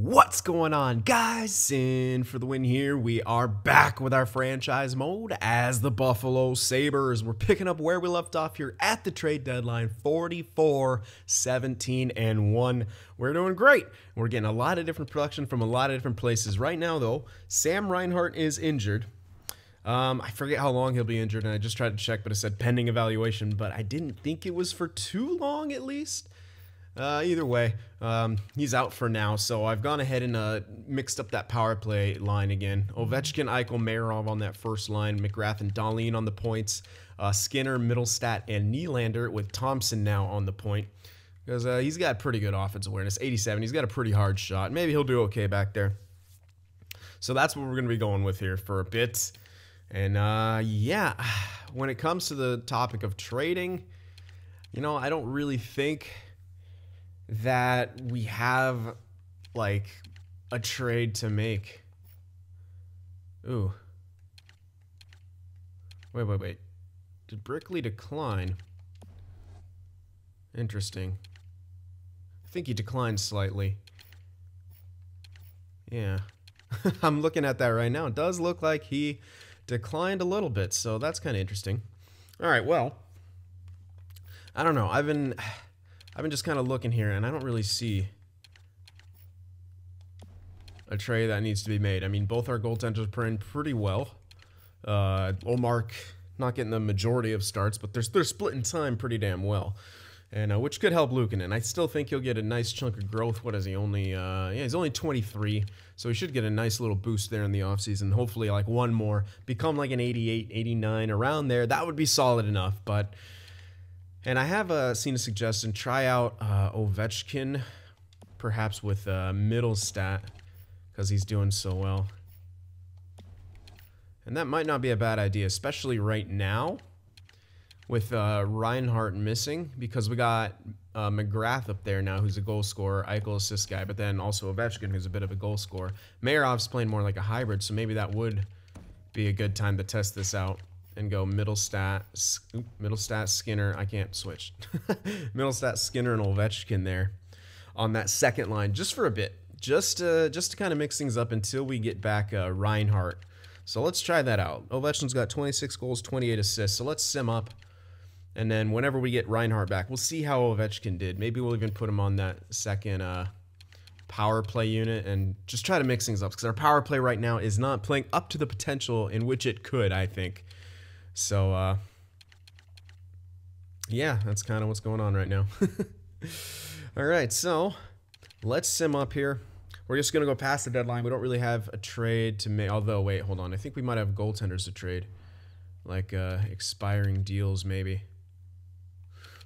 What's going on, guys? Sin for the win here. We are back with our franchise mode as the Buffalo Sabres. We're picking up where we left off here at the trade deadline, 44-17-1. We're doing great. We're getting a lot of different production from a lot of different places. Right now, though, Sam Reinhart is injured. I forget how long he'll be injured, and I just tried to check, but it said pending evaluation, but I didn't think it was for too long, at least. Either way, he's out for now, so I've gone ahead and mixed up that power play line again. Ovechkin, Eichel, Marov on that first line, McGrath and Dahlin on the points, Skinner, Middlestat, and Nylander with Thompson now on the point. Because he's got pretty good offensive awareness, 87. He's got a pretty hard shot. Maybe he'll do okay back there. So that's what we're going to be going with here for a bit. And yeah, when it comes to the topic of trading, you know, I don't really think that we have like a trade to make. Ooh. Wait. Did Brickley decline? Interesting. I think he declined slightly. Yeah. I'm looking at that right now. It does look like he declined a little bit, so that's kind of interesting. All right, well, I don't know. I've been just kind of looking here, and I don't really see a trade that needs to be made. I mean, both our goaltenders are playing pretty well. Olmark not getting the majority of starts, but they're splitting time pretty damn well, and which could help Luukkonen. I still think he'll get a nice chunk of growth. What is he only? Yeah, he's only 23, so he should get a nice little boost there in the offseason. Hopefully, like one more, become like an 88, 89 around there. That would be solid enough, but. And I have seen a suggestion, try out Ovechkin, perhaps with Middlestat, because he's doing so well. And that might not be a bad idea, especially right now, with Reinhart missing, because we got McGrath up there now, who's a goal scorer, Eichel assist guy, but then also Ovechkin, who's a bit of a goal scorer. Marov's playing more like a hybrid, so maybe that would be a good time to test this out. And go Middlestat, Skinner. I can't switch. Middlestat, Skinner, and Ovechkin there on that second line, just for a bit, just to kind of mix things up until we get back Reinhart. So let's try that out. Ovechkin's got 26 goals, 28 assists. So let's sim up, and then whenever we get Reinhart back, we'll see how Ovechkin did. Maybe we'll even put him on that second power play unit and just try to mix things up, because our power play right now is not playing up to the potential in which it could, I think. So, yeah, that's kind of what's going on right now. All right, so let's sim up here. We're just going to go past the deadline. We don't really have a trade to make. Although, wait, hold on. I think we might have goaltenders to trade. Like expiring deals, maybe.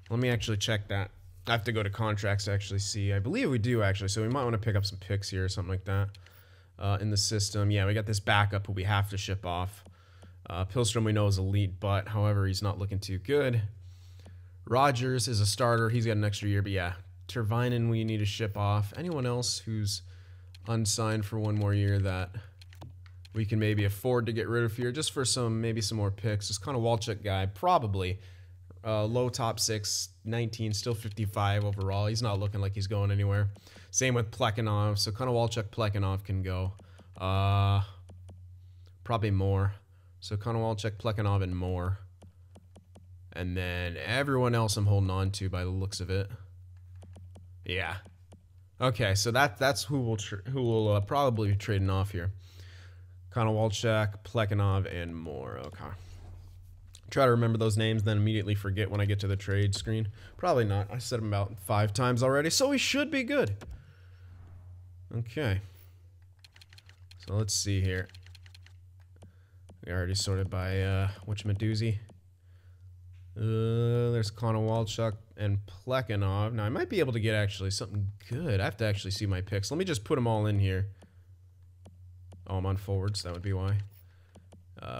Let me actually check that. I have to go to contracts to actually see. I believe we do, actually. So we might want to pick up some picks here or something like that in the system. Yeah, we got this backup who we have to ship off. Pilstrom we know is elite, but however, he's not looking too good. Rogers is a starter. He's got an extra year, but yeah. Tervainen we need to ship off. Anyone else who's unsigned for one more year that we can maybe afford to get rid of here, just for maybe some more picks. This kind of Walchuk guy, probably. Low top 6, 19, still 55 overall. He's not looking like he's going anywhere. Same with Plekhanov. So kind of Walchuk, Plekhanov can go. Probably more. So Konowalchuk, Plekhanov, and more. And then everyone else I'm holding on to by the looks of it. Yeah. Okay, so that's who will probably be trading off here. Konowalchuk, Plekhanov, and more. Okay. Try to remember those names, then immediately forget when I get to the trade screen. Probably not. I said them about 5 times already, so we should be good. Okay. So let's see here. We already sorted by whatchamadoozy. There's Konowalchuk and Plekhanov. Now I might be able to get actually something good. I have to actually see my picks. Let me just put them all in here. Oh, I'm on forwards. That would be why.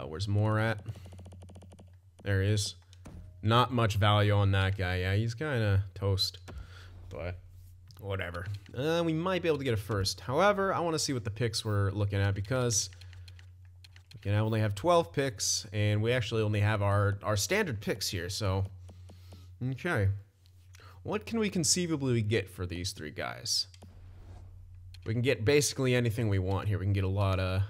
Where's Moore at? There he is. Not much value on that guy. Yeah, he's kind of toast. But whatever. We might be able to get a first. However, I want to see what the picks we're looking at, because I only have 12 picks, and we actually only have our standard picks here, so. Okay. What can we conceivably get for these 3 guys? We can get basically anything we want here. We can get a lot of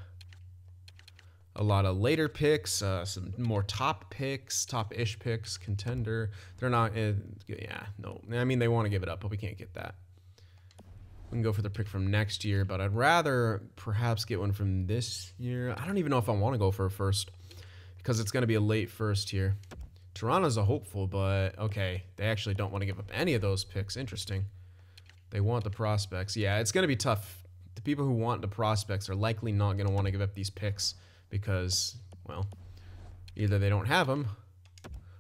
later picks, some more top picks, top-ish picks, contender. They're not, yeah, no. I mean, they want to give it up, but we can't get that. We can go for the pick from next year, but I'd rather perhaps get one from this year. I don't even know if I want to go for a first because it's going to be a late first here. Toronto's a hopeful, but okay. They actually don't want to give up any of those picks. Interesting. They want the prospects. Yeah, it's going to be tough. The people who want the prospects are likely not going to want to give up these picks because, well, either they don't have them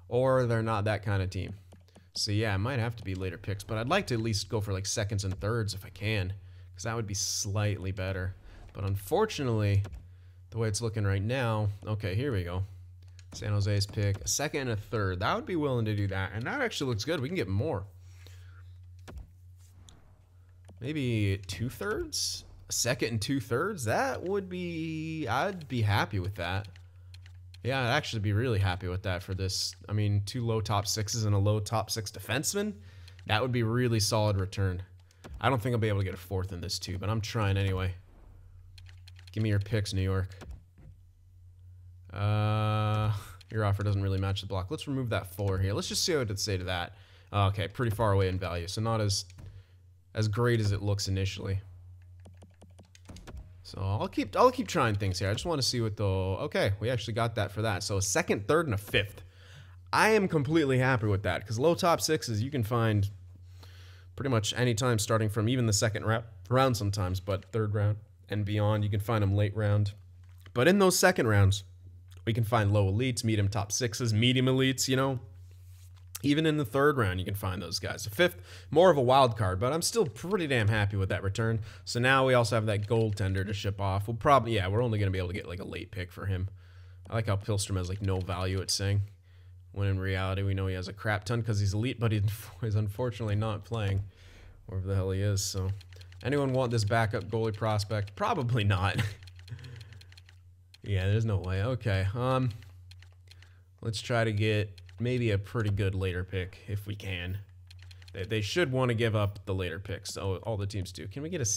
or they're not that kind of team. So yeah, it might have to be later picks, but I'd like to at least go for like seconds and thirds if I can, because that would be slightly better. But unfortunately, the way it's looking right now, okay, here we go. San Jose's pick, a second and a third. That would be willing to do that, and that actually looks good. We can get more. Maybe 2/3? A second and 2/3? That would be, I'd be happy with that. Yeah, I'd actually be really happy with that for this. I mean, 2 low top sixes and a low top 6 defenseman. That would be really solid return. I don't think I'll be able to get a fourth in this too, but I'm trying anyway. Give me your picks, New York. Your offer doesn't really match the block. Let's remove that 4 here. Let's just see what it'd say to that. Okay, pretty far away in value, so not as great as it looks initially. So I'll keep trying things here. I just want to see what the, okay, we actually got that for that. So a second, third, and a fifth. I am completely happy with that because low top sixes you can find pretty much any time starting from even the second round sometimes, but third round and beyond, you can find them late round. But in those second rounds, we can find low elites, medium top sixes, medium elites, you know. Even in the third round, you can find those guys. The fifth, more of a wild card, but I'm still pretty damn happy with that return. So now we also have that goaltender to ship off. We'll probably, yeah, we're only going to be able to get like a late pick for him. I like how Pilstrom has like no value, it's saying. When in reality, we know he has a crap ton because he's elite, but he's unfortunately not playing wherever the hell he is. So anyone want this backup goalie prospect? Probably not. Yeah, there's no way. Okay, let's try to get maybe a pretty good later pick if we can. They should want to give up the later picks. So all the teams do. Can we get a?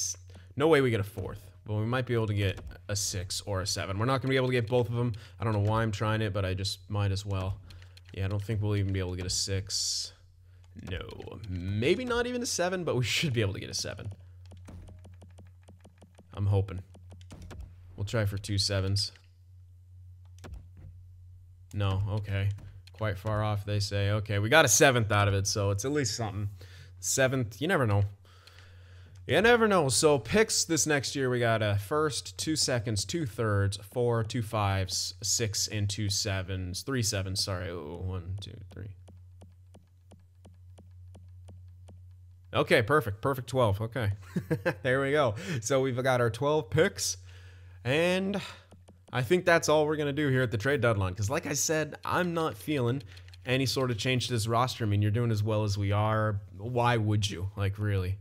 No way we get a fourth, but we might be able to get a 6 or a 7. We're not going to be able to get both of them. I don't know why I'm trying it, but I just might as well. Yeah, I don't think we'll even be able to get a 6. No, maybe not even a 7, but we should be able to get a 7. I'm hoping. We'll try for 2 7s. No, okay. Quite far off, they say. Okay, we got a 7th out of it, so it's at least something. 7th, you never know. You never know. So picks this next year, we got a first, 2 seconds, 2 thirds, 4, 2 5s, 6, and 2 7s. 3 7s, sorry. Ooh, 1, 2, 3. Okay, perfect. Perfect 12. Okay. There we go. So we've got our 12 picks, and I think that's all we're going to do here at the trade deadline. Because like I said, I'm not feeling any sort of change to this roster. I mean, you're doing as well as we are. Why would you? Like, really?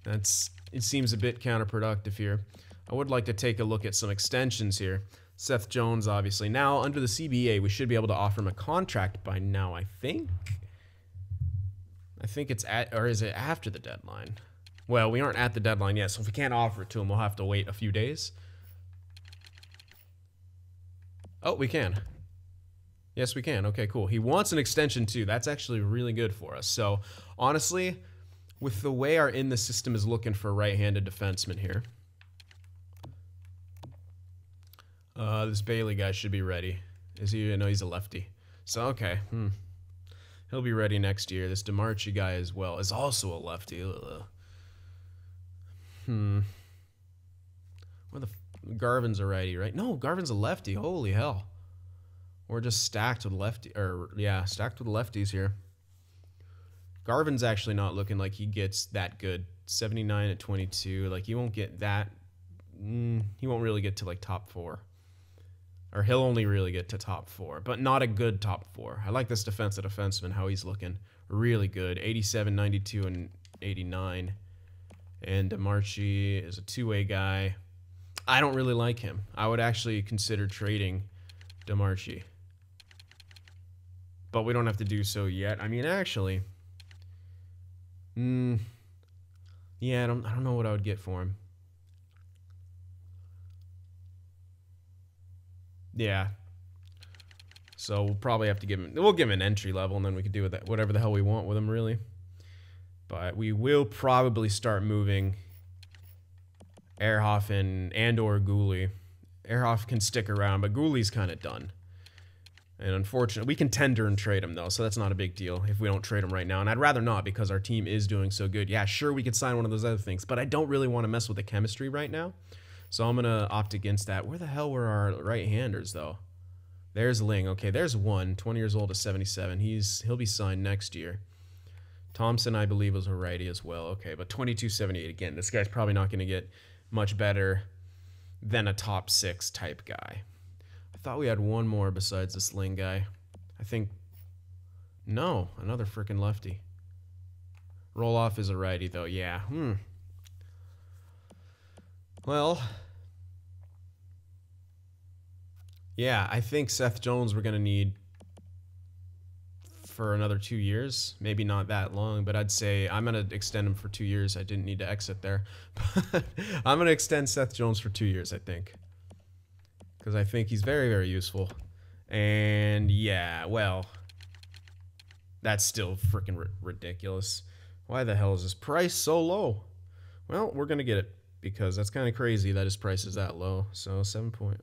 It seems a bit counterproductive here. I would like to take a look at some extensions here. Seth Jones, obviously. Now, under the CBA, we should be able to offer him a contract by now, I think. I think it's at, or is it after the deadline? Well, we aren't at the deadline yet, so if we can't offer it to him, we'll have to wait a few days. Oh, we can. Yes, we can. Okay, cool. He wants an extension too. That's actually really good for us. So, honestly, with the way our in the system is looking for right-handed defenseman here, this Bailey guy should be ready. Is he? No, he's a lefty. So, okay. He'll be ready next year. This DeMarchi guy as well is also a lefty. Where the Garvin's a righty, right? No, Garvin's a lefty. Holy hell. We're just stacked with lefty, or yeah, stacked with lefties here. Garvin's actually not looking like he gets that good. 79 at 22. Like, he won't get that. He won't really get to like top 4. Or he'll only really get to top 4, but not a good top 4. I like this defensive defenseman, how he's looking. Really good. 87, 92, and 89. And DeMarchi is a two-way guy. I don't really like him. I would actually consider trading DeMarchi. But we don't have to do so yet. I mean, actually, yeah, I don't know what I would get for him. Yeah. So we'll probably have to give him. We'll give him an entry level, and then we can do with that whatever the hell we want with him, really. But we will probably start moving Ehrhoff and/or Gooley. Ehrhoff can stick around, but Gooley's kind of done. And unfortunately, we can tender and trade him, though, so that's not a big deal if we don't trade him right now. And I'd rather not, because our team is doing so good. Yeah, sure, we could sign one of those other things, but I don't really want to mess with the chemistry right now. So I'm going to opt against that. Where the hell were our right-handers, though? There's Ling. Okay, there's one, 20 years old to 77. He'll be signed next year. Thompson, I believe, was a righty as well. Okay, but 22.78 again. This guy's probably not going to get much better than a top 6 type guy. I thought we had one more besides this Ling guy. I think... No, another freaking lefty. Roloff is a righty, though. Yeah. Well... Yeah, I think Seth Jones we're going to need for another 2 years. Maybe not that long, but I'd say I'm going to extend him for 2 years. I didn't need to exit there. But I'm going to extend Seth Jones for 2 years, I think. Because I think he's very, very useful. And yeah, well, that's still freaking ridiculous. Why the hell is his price so low? Well, we're going to get it because that's kind of crazy that his price is that low. So 7.5.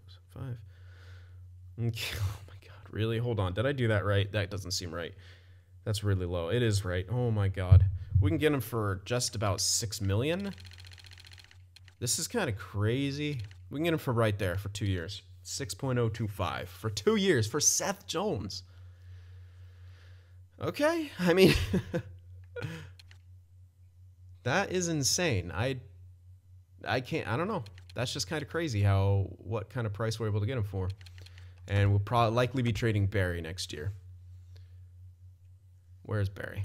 Okay. Oh my god, really? Hold on. Did I do that right? That doesn't seem right. That's really low. It is right. Oh my god. We can get him for just about 6 million. This is kind of crazy. We can get him for right there for 2 years. 6.025 for 2 years for Seth Jones. Okay. I mean, that is insane. I don't know. That's just kind of crazy what kind of price we're able to get him for. And we'll probably likely be trading Barry next year. Where's Barry?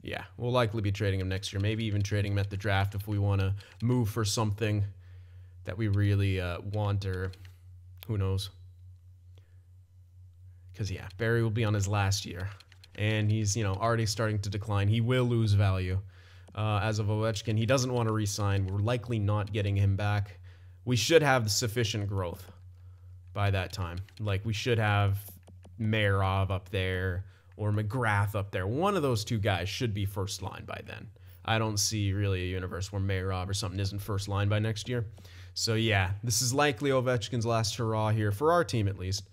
Yeah, we'll likely be trading him next year. Maybe even trading him at the draft if we want to move for something that we really want, or who knows. Because, yeah, Barry will be on his last year. And he's, already starting to decline. He will lose value. As of Ovechkin, he doesn't want to re-sign. We're likely not getting him back. We should have sufficient growth by that time. Like, we should have Mayarov up there or McGrath up there. One of those two guys should be first line by then. I don't see really a universe where Mayarov or something isn't first line by next year. So, yeah, this is likely Ovechkin's last hurrah here, for our team at least.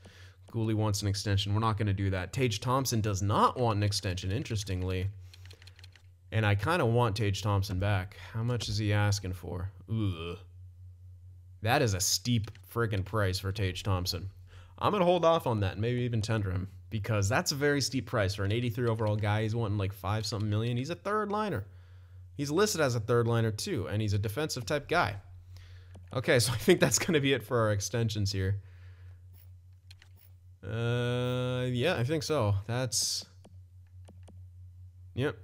Gooley wants an extension. We're not going to do that. Tage Thompson does not want an extension, interestingly. And I kind of want Tage Thompson back. How much is he asking for? Ugh. That is a steep friggin' price for Tage Thompson. I'm going to hold off on that and maybe even tender him, because that's a very steep price for an 83 overall guy. He's wanting like 5-something million. He's a third liner. He's listed as a third liner too, and he's a defensive type guy. Okay, so I think that's going to be it for our extensions here. Yeah, I think so. Yep.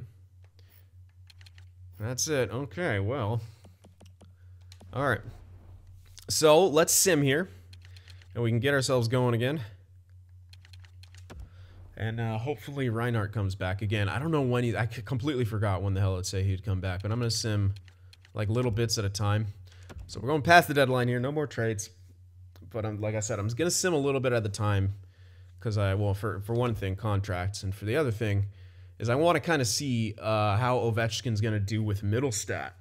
That's it. Okay, well. All right. So let's sim here, and we can get ourselves going again. And hopefully Reinhardt comes back again. I don't know when I completely forgot when the hell it'd say he'd come back, but I'm going to sim like little bits at a time. So we're going past the deadline here. No more trades. But like I said, I'm going to sim a little bit at a time because for one thing, contracts, and for the other thing is I want to kind of see how Ovechkin's going to do with Middlestat,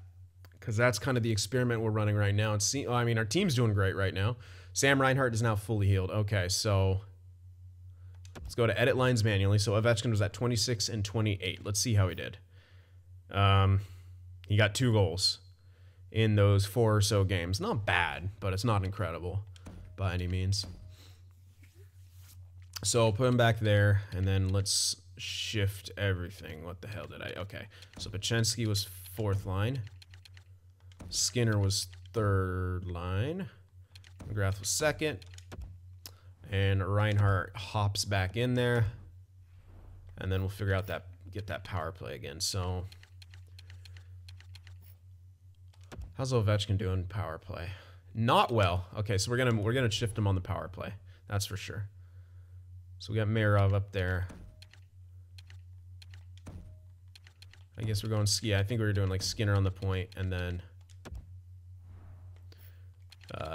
because that's kind of the experiment we're running right now. Our team's doing great right now. Sam Reinhart is now fully healed. Okay, so let's go to edit lines manually. So Ovechkin was at 26 and 28. Let's see how he did. He got 2 goals in those 4 or so games. Not bad, but it's not incredible by any means. So put him back there, and then let's shift everything. What the hell did I... Okay, so Pachenski was 4th line. Skinner was 3rd line. McGrath was 2nd. And Reinhardt hops back in there. And then we'll figure out get that power play again. So how's Ovechkin doing power play? Not well. Okay, so we're gonna shift him on the power play. That's for sure. So we got Mayarov up there. I guess we're going... Yeah, I think we were doing like Skinner on the point, and then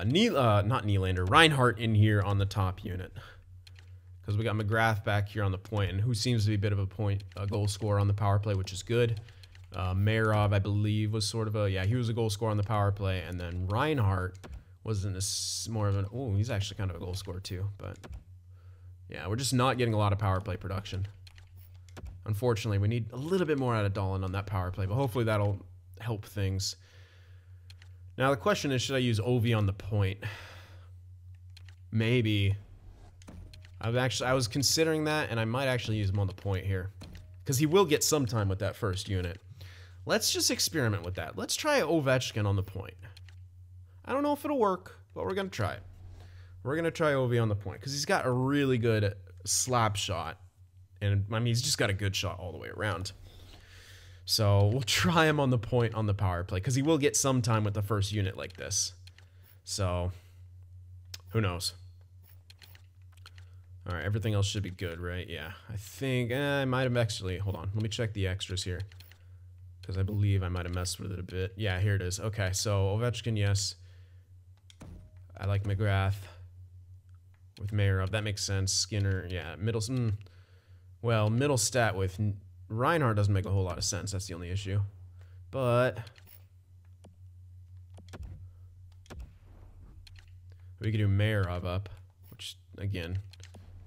not Nylander, Reinhart in here on the top unit. Because we got McGrath back here on the point, and who seems to be a bit of a goal scorer on the power play, which is good. Mayerov, I believe, was sort of yeah, he was a goal scorer on the power play, and then Reinhart wasn't more of an, oh, he's actually kind of a goal scorer too, but yeah, we're just not getting a lot of power play production. Unfortunately, we need a little bit more out of Dahlin on that power play, but hopefully that'll help things. Now the question is, should I use Ovi on the point? Maybe. I was considering that, and I might actually use him on the point here, because he will get some time with that first unit. Let's just experiment with that. Let's try Ovechkin on the point. I don't know if it'll work, but we're gonna try it. We're gonna try Ovi on the point because he's got a really good slap shot, and I mean he's just got a good shot all the way around. So we'll try him on the point on the power play because he will get some time with the first unit like this. So who knows? All right, everything else should be good, right? Yeah, I think I might have actually, hold on, let me check the extras here because I believe I might have messed with it a bit. Yeah, here it is. Okay, so Ovechkin, yes. I like McGrath with Mayerov. That makes sense. Skinner, yeah. Well, middle stat with Reinhardt doesn't make a whole lot of sense. That's the only issue. But we could do Mayerov up, which, again,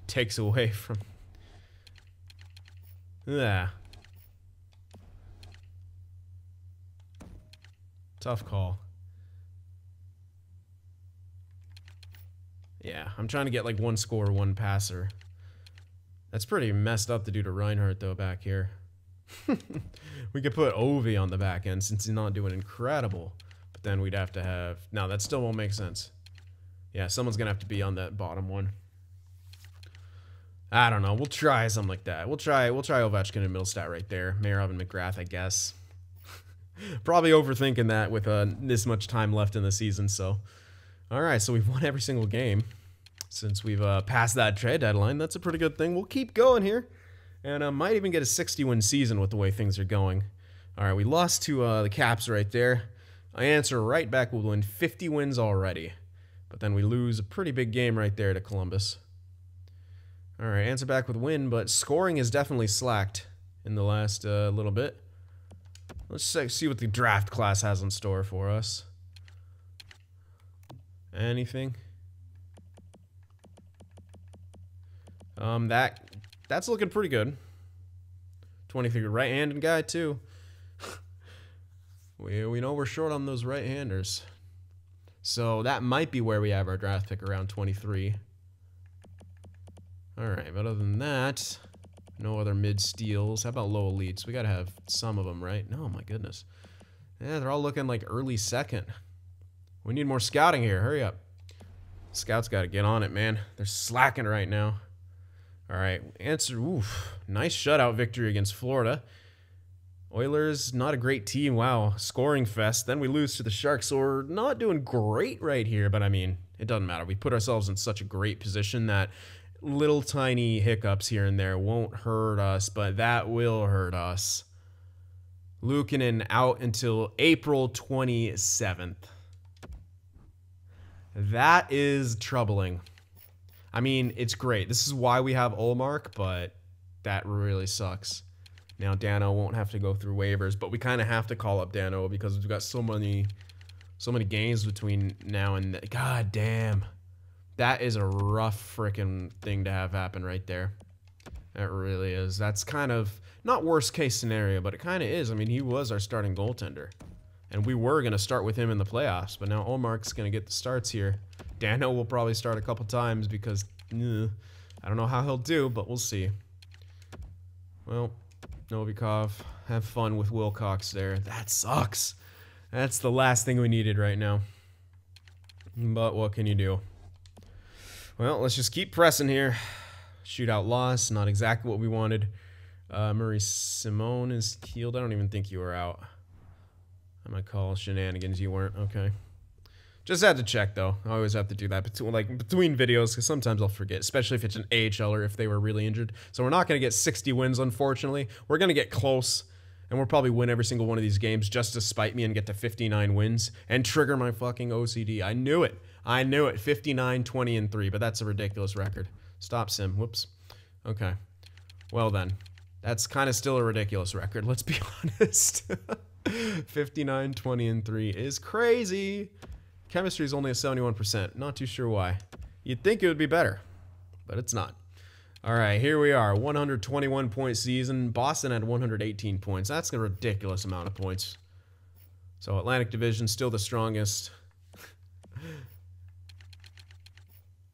takes away from... Yeah. Tough call. Yeah, I'm trying to get like one scorer, one passer. That's pretty messed up to do to Reinhardt, though, back here. We could put Ovi on the back end since he's not doing incredible. But then we'd have to have... No, that still won't make sense. Yeah, someone's going to have to be on that bottom one. I don't know. We'll try something like that. We'll try Ovechkin and middle stat right there. Mayerov and McGrath, I guess. Probably overthinking that with this much time left in the season, so... Alright, so we've won every single game since we've passed that trade deadline. That's a pretty good thing. We'll keep going here, and might even get a 60-win season with the way things are going. Alright, we lost to the Caps right there. I answer right back, we'll win 50 wins already. But then we lose a pretty big game right there to Columbus. Alright, answer back with win, but scoring has definitely slacked in the last little bit. Let's see what the draft class has in store for us. Anything? That's looking pretty good. 23 right-handed guy too. we know we're short on those right-handers. So that might be where we have our draft pick, around 23. Alright, but other than that, no other mid-steals. How about low elites? We gotta have some of them, right? No, my goodness. Yeah, they're all looking like early second. We need more scouting here. Hurry up. Scouts got to get on it, man. They're slacking right now. All right. Answer. Oof. Nice shutout victory against Florida. Oilers, not a great team. Wow. Scoring fest. Then we lose to the Sharks. So we're not doing great right here. But, I mean, it doesn't matter. We put ourselves in such a great position that little tiny hiccups here and there won't hurt us. But that will hurt us. Luukkonen out until April 27th. That is troubling. I mean, it's great. This is why we have Ullmark, but that really sucks. Now Dano won't have to go through waivers, but we kind of have to call up Dano because we've got so many games between now and then. God damn. That is a rough freaking thing to have happen right there. That really is. That's kind of not worst case scenario, but it kind of is. I mean, he was our starting goaltender. And we were going to start with him in the playoffs, but now Ullmark's going to get the starts here. Dano will probably start a couple times because I don't know how he'll do, but we'll see. Well, Novikov, have fun with Wilcox there. That sucks. That's the last thing we needed right now. But what can you do? Well, let's just keep pressing here. Shootout loss, not exactly what we wanted. Murray Simone is healed. I don't even think you were out. I might call shenanigans. You weren't. Okay. Just had to check, though. I always have to do that between videos because sometimes I'll forget, especially if it's an AHLer if they were really injured. So we're not going to get 60 wins, unfortunately. We're going to get close, and we'll probably win every single one of these games just to spite me and get to 59 wins and trigger my fucking OCD. I knew it. I knew it. 59, 20, and 3, but that's a ridiculous record. Stop sim. Whoops. Okay. Well then, that's kind of still a ridiculous record. Let's be honest. 59, 20, and 3 is crazy. Chemistry is only at 71%. Not too sure why. You'd think it would be better, but it's not. All right, here we are. 121-point season. Boston had 118 points. That's a ridiculous amount of points. So Atlantic Division still the strongest.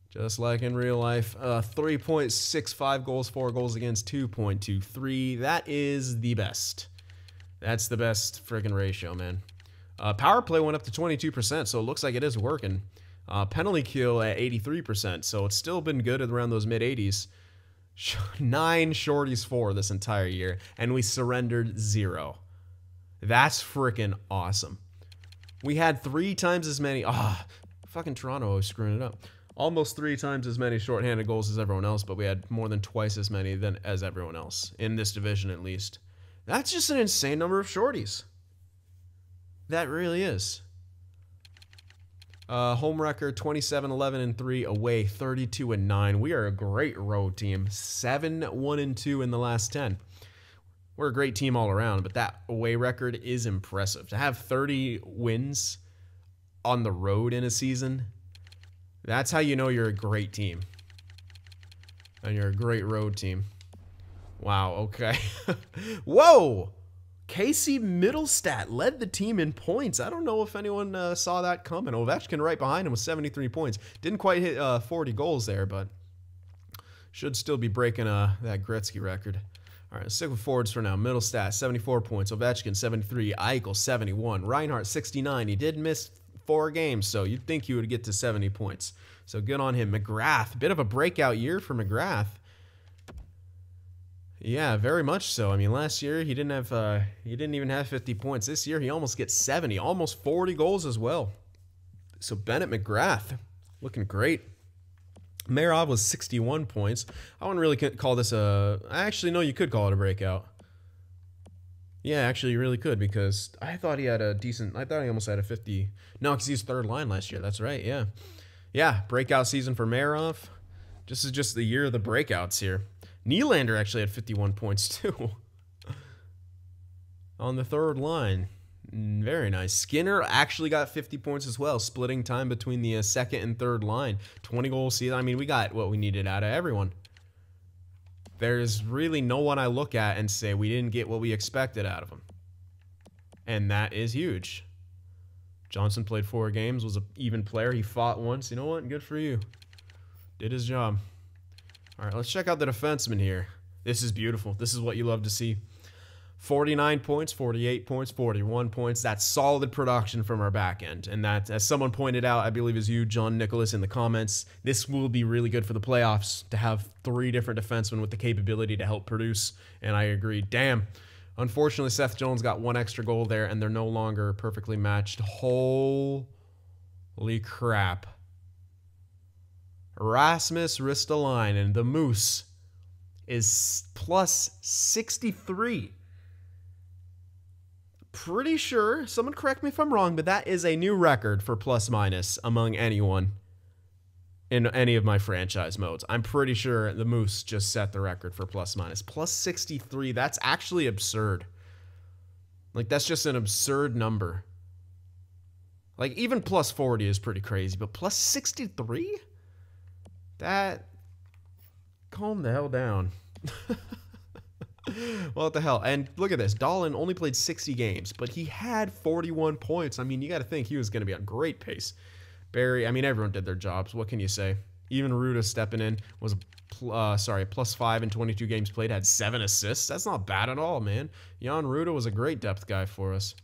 Just like in real life. 3.65 goals, 4 goals against, 2.23. That is the best. That's the best friggin' ratio, man. Power play went up to 22%, so it looks like it is working. Penalty kill at 83%, so it's still been good at around those mid-80s. 9 shorties for this entire year, and we surrendered 0. That's freaking awesome. We had 3 times as many. Fucking Toronto was screwing it up. Almost 3 times as many shorthanded goals as everyone else, but we had more than twice as many as everyone else in this division, at least. That's just an insane number of shorties. That really is. Home record 27, 11, and 3. Away 32 and 9. We are a great road team. 7, 1, and 2 in the last 10. We're a great team all around, but that away record is impressive. To have 30 wins on the road in a season, that's how you know you're a great team. And you're a great road team. Wow, okay. Whoa! Casey Middlestat led the team in points. I don't know if anyone saw that coming. Ovechkin right behind him with 73 points. Didn't quite hit 40 goals there, but should still be breaking that Gretzky record. All right, let's stick with forwards for now. Middlestat, 74 points. Ovechkin, 73. Eichel, 71. Reinhart, 69. He did miss 4 games, so you'd think he would get to 70 points. So good on him. McGrath, bit of a breakout year for McGrath. Yeah, very much so. I mean, last year he didn't even have 50 points. This year he almost gets 70, almost 40 goals as well. So Bennett McGrath looking great. Marov was 61 points. I wouldn't really call this actually, no, you could call it a breakout. Yeah, actually you really could, because I thought he had I thought he almost had a 50. No, because he was third line last year. That's right, yeah. Yeah, breakout season for Marov. This is just the year of the breakouts here. Nylander actually had 51 points too. On the third line. Very nice. Skinner actually got 50 points as well, splitting time between the second and third line. 20 goals season. I mean, we got what we needed out of everyone. There's really no one I look at and say we didn't get what we expected out of him. And that is huge. Johnson played 4 games, was an even player. He fought once. You know what? Good for you. Did his job. All right, let's check out the defenseman here. This is beautiful. This is what you love to see. 49 points, 48 points, 41 points. That's solid production from our back end. And that, as someone pointed out, I believe is you, John Nicholas, in the comments, this will be really good for the playoffs to have 3 different defensemen with the capability to help produce. And I agree. Damn. Unfortunately, Seth Jones got 1 extra goal there, and they're no longer perfectly matched. Holy crap. Rasmus Ristolainen, the Moose, is plus 63. Pretty sure, someone correct me if I'm wrong, but that is a new record for plus minus among anyone in any of my franchise modes. I'm pretty sure the Moose just set the record for plus minus. Plus 63, that's actually absurd. Like, that's just an absurd number. Like, even plus 40 is pretty crazy, but plus 63? That, calm the hell down. Well, what the hell? And look at this. Dahlin only played 60 games, but he had 41 points. I mean, you got to think he was going to be on great pace. Barry, I mean, everyone did their jobs. What can you say? Even Ruda stepping in was, plus 5 in 22 games played, had 7 assists. That's not bad at all, man. Jan Ruda was a great depth guy for us.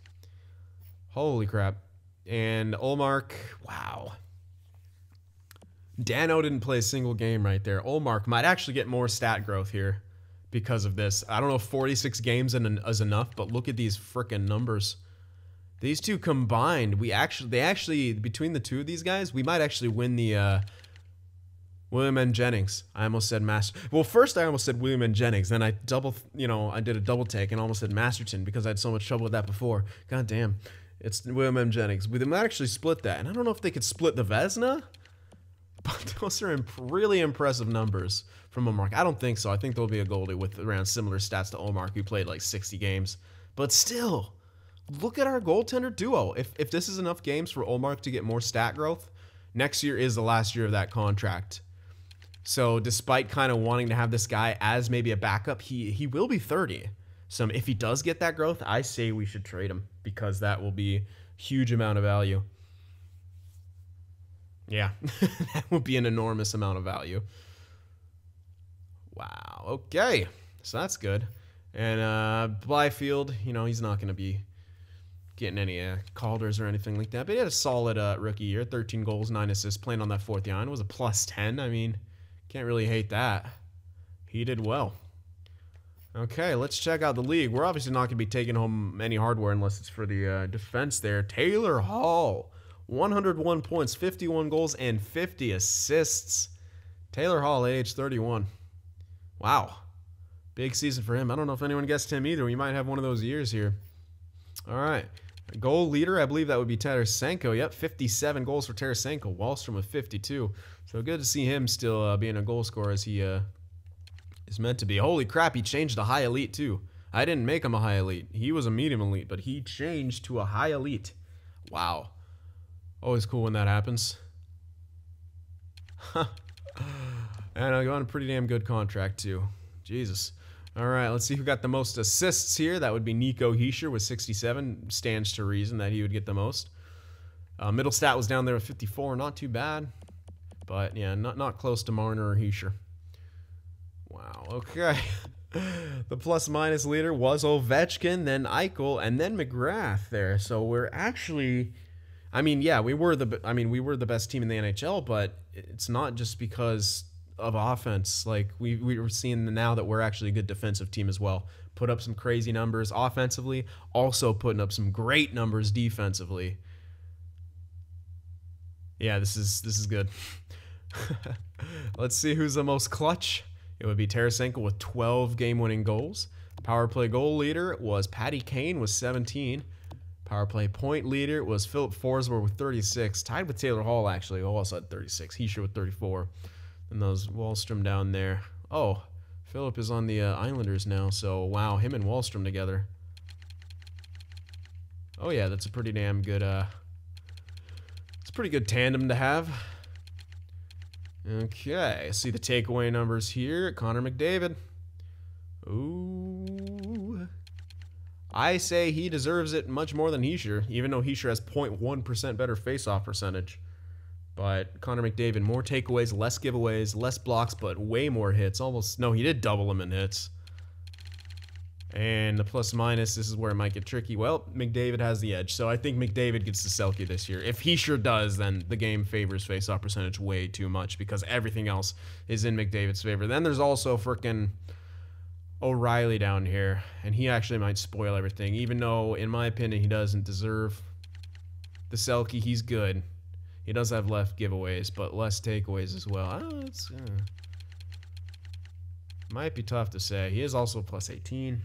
Holy crap. And Olmark, wow. Dano didn't play a single game right there. Olmark might actually get more stat growth here because of this. I don't know if 46 games is enough, but look at these frickin' numbers. These two combined, between the two of these guys, we might actually win the William and Jennings. I almost said Master. Well, first I almost said William and Jennings. Then I did a double take and almost said Masterton because I had so much trouble with that before. God damn. It's William M. Jennings. They might actually split that. And I don't know if they could split the Vezina, but those are really impressive numbers from Ullmark. I don't think so. I think there'll be a goalie with around similar stats to Ullmark, who played like 60 games. But still, look at our goaltender duo. If this is enough games for Ullmark to get more stat growth, next year is the last year of that contract. So despite kind of wanting to have this guy as maybe a backup, he will be 30. So if he does get that growth, I say we should trade him, because that will be a huge amount of value. Yeah, that would be an enormous amount of value. Wow, okay. So that's good. And Byfield, you know, he's not going to be getting any Calders or anything like that. But he had a solid rookie year. 13 goals, 9 assists, playing on that fourth line. It was a +10. I mean, can't really hate that. He did well. Okay, let's check out the league. We're obviously not going to be taking home any hardware unless it's for the defense there. Taylor Hall, 101 points, 51 goals, and 50 assists. Taylor Hall, age 31. Wow. Big season for him. I don't know if anyone guessed him either. We might have one of those years here. All right. Goal leader, I believe that would be Tarasenko. Yep, 57 goals for Tarasenko. Wallstrom with 52. So good to see him still being a goal scorer as he is meant to be. Holy crap, he changed to high elite too. I didn't make him a high elite. He was a medium elite, but he changed to a high elite. Wow. Always cool when that happens. And I got a pretty damn good contract too. Jesus. All right, let's see who got the most assists here. That would be Nico Hischier with 67. Stands to reason that he would get the most. Middle stat was down there with 54. Not too bad. But, yeah, not close to Marner or Hischier. Wow, okay. The plus-minus leader was Ovechkin, then Eichel, and then McGrath there. So we're actually... I mean, yeah, we were the best team in the NHL, but it's not just because of offense. Like we were seeing now that we're actually a good defensive team as well. Put up some crazy numbers offensively, also putting up some great numbers defensively. Yeah, this is good. Let's see who's the most clutch. It would be Tarasenko with 12 game-winning goals. Power play goal leader was Patty Kane with 17. Power play point leader was Philip Forsberg with 36. Tied with Taylor Hall, actually, who also had 36. Hischier with 34. And those Wallstrom down there. Oh, Philip is on the Islanders now, so wow, him and Wallstrom together. Oh yeah, that's a pretty damn good, it's a pretty good tandem to have. Okay, see the takeaway numbers here. Connor McDavid. Ooh. I say he deserves it much more than Hischier, even though Hischier has 0.1% better face-off percentage. But Connor McDavid, more takeaways, less giveaways, less blocks, but way more hits. Almost, no, he did double them in hits. And the plus-minus, this is where it might get tricky. Well, McDavid has the edge, so I think McDavid gets the Selke this year. If Hischier does, then the game favors face-off percentage way too much because everything else is in McDavid's favor. Then there's also frickin' O'Reilly down here, and he actually might spoil everything, even though, in my opinion, he doesn't deserve the Selke. He's good. He does have left giveaways, but less takeaways as well. It's might be tough to say. He is also plus 18.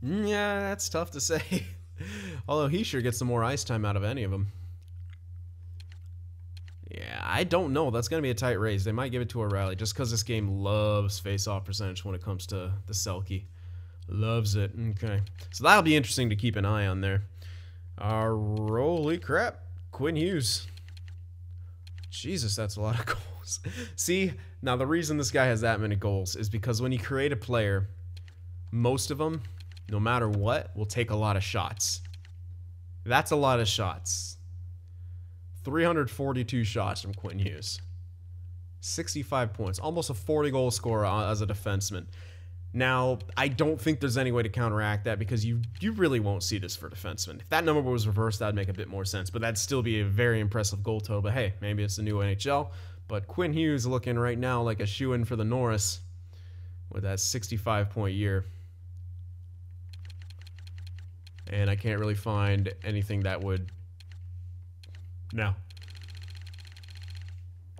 Yeah, that's tough to say. Although he sure gets some more ice time out of any of them. Yeah, I don't know. That's going to be a tight race. They might give it to O'Reilly just because this game loves face-off percentage when it comes to the Selke. Loves it. Okay. So that'll be interesting to keep an eye on there. Holy crap. Quinn Hughes. Jesus, that's a lot of goals. See, now the reason this guy has that many goals is because when you create a player, most of them, no matter what, will take a lot of shots. That's a lot of shots. 342 shots from Quinn Hughes. 65 points. Almost a 40-goal scorer as a defenseman. Now, I don't think there's any way to counteract that because you really won't see this for defensemen. If that number was reversed, that would make a bit more sense, but that'd still be a very impressive goal total. But hey, maybe it's the new NHL. But Quinn Hughes looking right now like a shoo-in for the Norris with that 65-point year. And I can't really find anything that would... No.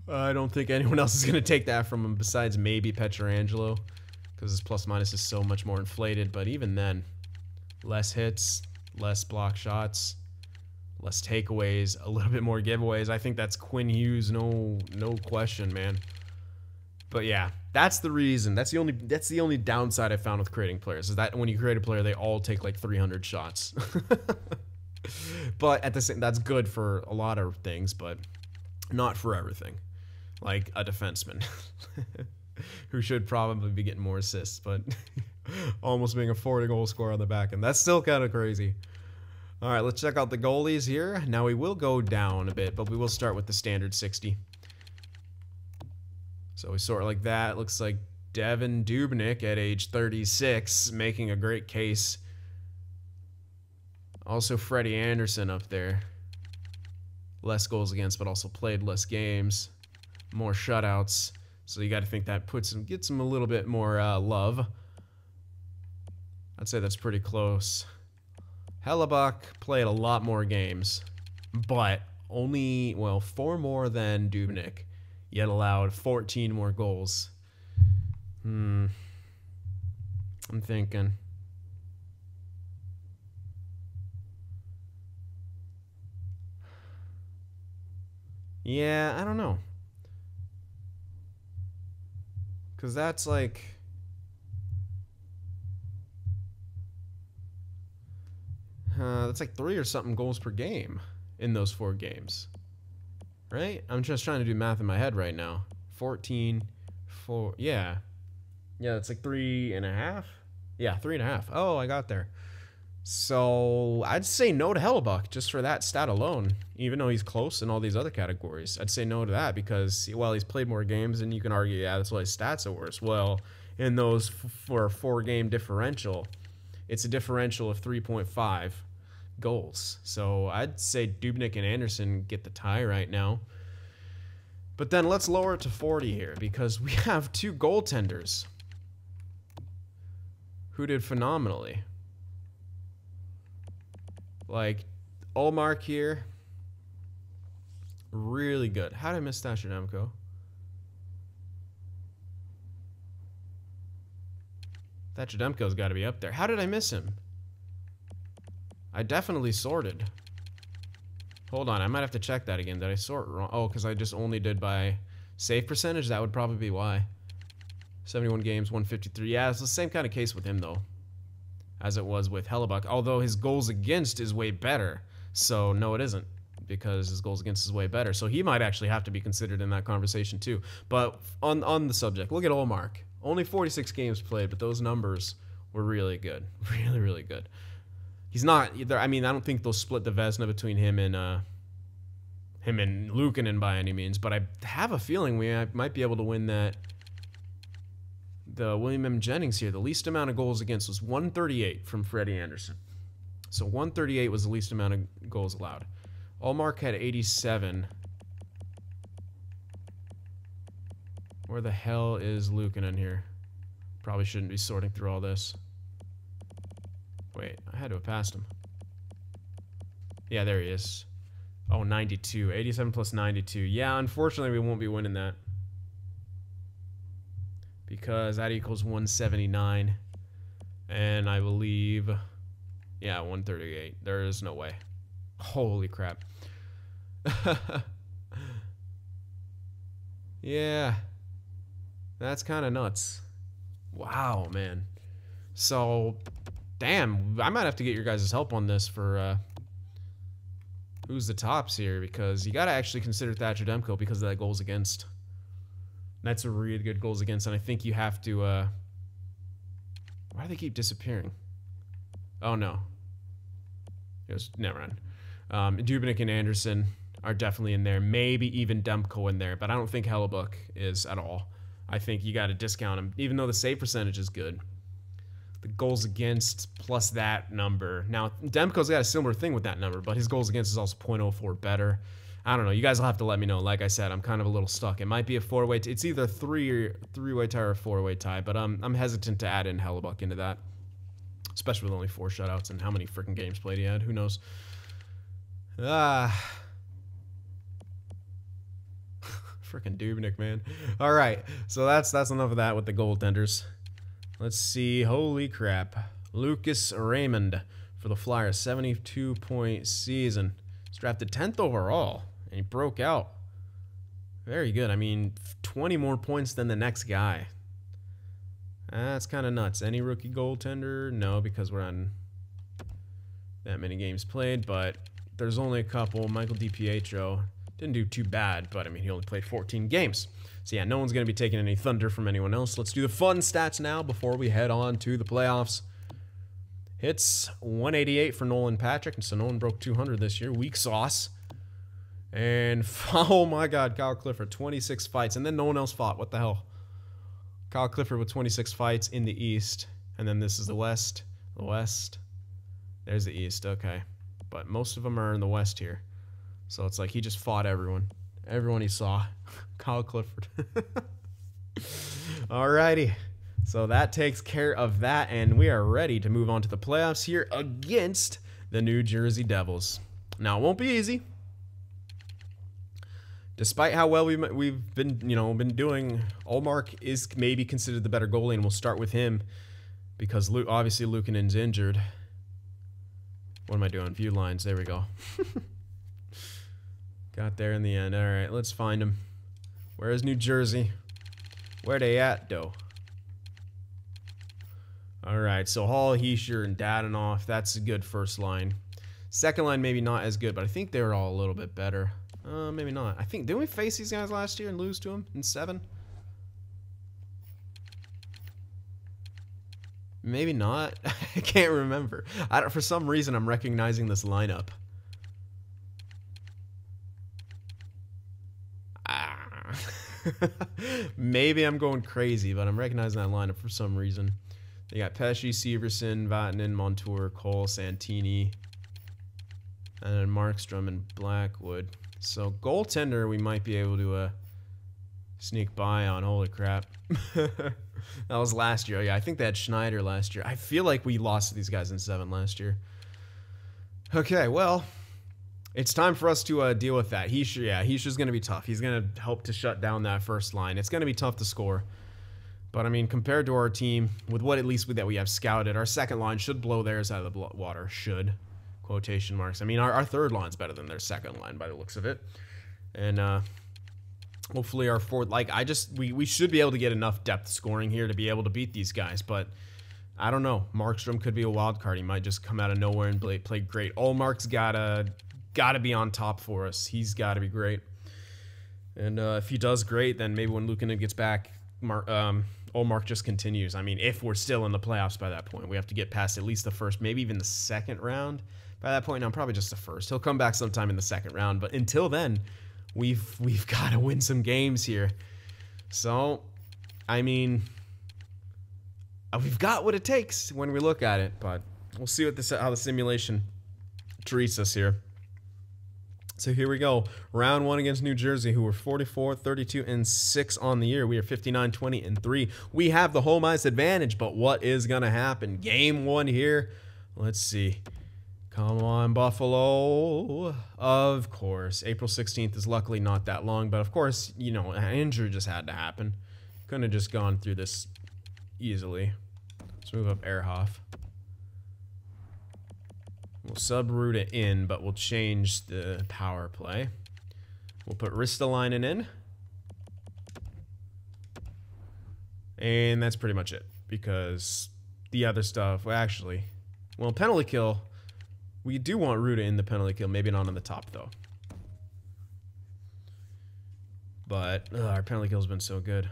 I don't think anyone else is going to take that from him besides maybe Pietrangelo. because his plus minus is so much more inflated. But even then, less hits, less block shots, less takeaways, a little bit more giveaways. I think that's Quinn Hughes, no question, man. But yeah, that's the reason. That's the only downside I found with creating players, is that when you create a player, they all take like 300 shots. But at the same, that's good for a lot of things, but not for everything. Like a defenseman who should probably be getting more assists, but almost being a 40-goal scorer on the back end. That's still kind of crazy. All right, let's check out the goalies here. Now we will go down a bit, but we will start with the standard 60. So we sort like that. Looks like Devin Dubnyk at age 36, making a great case. Also Freddie Anderson up there. Less goals against, but also played less games. More shutouts. So you got to think that gets him a little bit more love. I'd say that's pretty close. Hellebuck played a lot more games, but only, well, 4 more than Dubnyk, yet allowed 14 more goals. I'm thinking. Yeah, I don't know. Because that's like... that's like 3 or something goals per game in those 4 games. Right? I'm just trying to do math in my head right now. 14, 4, yeah. Yeah, it's like 3.5. Yeah, 3.5. Oh, I got there. So I'd say no to Hellebuck just for that stat alone, even though he's close in all these other categories. I'd say no to that because, well, he's played more games, and you can argue, yeah, that's why his stats are worse. Well, in those for a 4-game differential, it's a differential of 3.5 goals. So I'd say Dubnyk and Anderson get the tie right now. But then let's lower it to 40 here because we have 2 goaltenders who did phenomenally. Like, Ullmark here, really good. How did I miss Thatcher Demko? Thatcher Demko's got to be up there. How did I miss him? I definitely sorted. Hold on, I might have to check that again. Did I sort wrong? Oh, because I just only did by save percentage? That would probably be why. 71 games, 153. Yeah, it's the same kind of case with him, though, as it was with Hellebuck, although his goals against is way better. So, no, it isn't, because his goals against is way better. So he might actually have to be considered in that conversation, too. But on the subject, look at Ullmark. Only 46 games played, but those numbers were really good. Really, really good. He's not either. I mean, I don't think they'll split the Vezina between him and Luukkonen by any means, but I have a feeling we might be able to win that. The William M. Jennings here, the least amount of goals against was 138 from Freddie Anderson. So 138 was the least amount of goals allowed. Ullmark had 87. Where the hell is Luukkonen here? Probably shouldn't be sorting through all this. Wait, I had to have passed him. Yeah, there he is. Oh, 92. 87 plus 92. Yeah, unfortunately, we won't be winning that, because that equals 179, and I believe, yeah, 138. There is no way. Holy crap. Yeah, that's kind of nuts. Wow, man. So, damn, I might have to get your guys' help on this for who's the tops here, because you got to actually consider Thatcher Demko because of that goals against. That's a really good goals against, and I think you have to, why do they keep disappearing? Oh, no. It was, never mind. Dubnyk and Anderson are definitely in there. Maybe even Demko in there, but I don't think Hellebuck is at all. I think you got to discount him, even though the save percentage is good. The goals against plus that number. Now, Demko's got a similar thing with that number, but his goals against is also 0.04 better. I don't know. You guys will have to let me know. Like I said, I'm kind of a little stuck. It might be a 4-way. It's either a three-way tie or a 4-way tie, but I'm hesitant to add in Hellebuck into that, especially with only 4 shutouts and how many freaking games played he had. Who knows? Freaking Dubnyk, man. All right, so that's enough of that with the goaltenders. Let's see. Holy crap. Lucas Raymond for the Flyers. 72-point season. He's drafted 10th overall, and he broke out. Very good. I mean, 20 more points than the next guy. That's kind of nuts. Any rookie goaltender? No, because we're on that many games played, but there's only a couple. Michael DiPietro didn't do too bad, but I mean, he only played 14 games. So yeah, no one's going to be taking any thunder from anyone else. Let's do the fun stats now before we head on to the playoffs. Hits 188 for Nolan Patrick, and so no one broke 200 this year. Weak sauce. And oh my God, Kyle Clifford, 26 fights, and then no one else fought. What the hell? Kyle Clifford with 26 fights in the East, and then this is the West. The West. There's the East, okay. But most of them are in the West here. So it's like he just fought everyone. Everyone he saw. Kyle Clifford. Alrighty. So that takes care of that, and we are ready to move on to the playoffs here against the New Jersey Devils. Now, it won't be easy. Despite how well we've been doing, Ullmark is maybe considered the better goalie, and we'll start with him because obviously Luukkonen's injured. What am I doing? View lines. There we go. Got there in the end. All right, let's find him. Where is New Jersey? Where they at, though? All right, so Hall, Heischer, and Dadonov. That's a good first line. Second line maybe not as good, but I think they were all a little bit better. Maybe not. I think, didn't we face these guys last year and lose to them in 7? Maybe not. I can't remember. For some reason, I'm recognizing this lineup. Maybe I'm going crazy, but I'm recognizing that lineup for some reason. They got Pesce, Severson, Vatanen, Montour, Cole, Santini, and then Markstrom and Blackwood. So goaltender, we might be able to sneak by on. Holy crap. That was last year. Yeah, I think they had Schneider last year. I feel like we lost to these guys in 7 last year. Okay, well, it's time for us to deal with that. Heischer's going to be tough. He's going to help to shut down that first line. It's going to be tough to score. But, I mean, compared to our team, with what at least that we have scouted, our second line should blow theirs out of the water. Should. Quotation marks. I mean, our third line's better than their second line by the looks of it. And hopefully our fourth, we should be able to get enough depth scoring here to be able to beat these guys. But I don't know. Markstrom could be a wild card. He might just come out of nowhere and play great. Ullmark's gotta be on top for us. He's got to be great. And if he does great, then maybe when Luukkonen gets back, Ullmark just continues. I mean, if we're still in the playoffs by that point, we have to get past at least the first, maybe even the second round. By that point, now probably just the first. He'll come back sometime in the second round, but until then, we've got to win some games here. So, I mean, we've got what it takes when we look at it, but we'll see what how the simulation treats us here. So here we go. Round 1 against New Jersey, who were 44, 32, and 6 on the year. We are 59, 20, and 3. We have the home ice advantage, but what is going to happen? Game 1 here. Let's see. Come on, Buffalo. Of course. April 16th is luckily not that long, but of course, an injury just had to happen. Couldn't have just gone through this easily. Let's move up Ehrhoff. We'll sub-route it in, but we'll change the power play. We'll put Ristolainen in. And that's pretty much it, because the other stuff, well, penalty kill. We do want Ruda in the penalty kill, maybe not on the top though. But our penalty kill's been so good.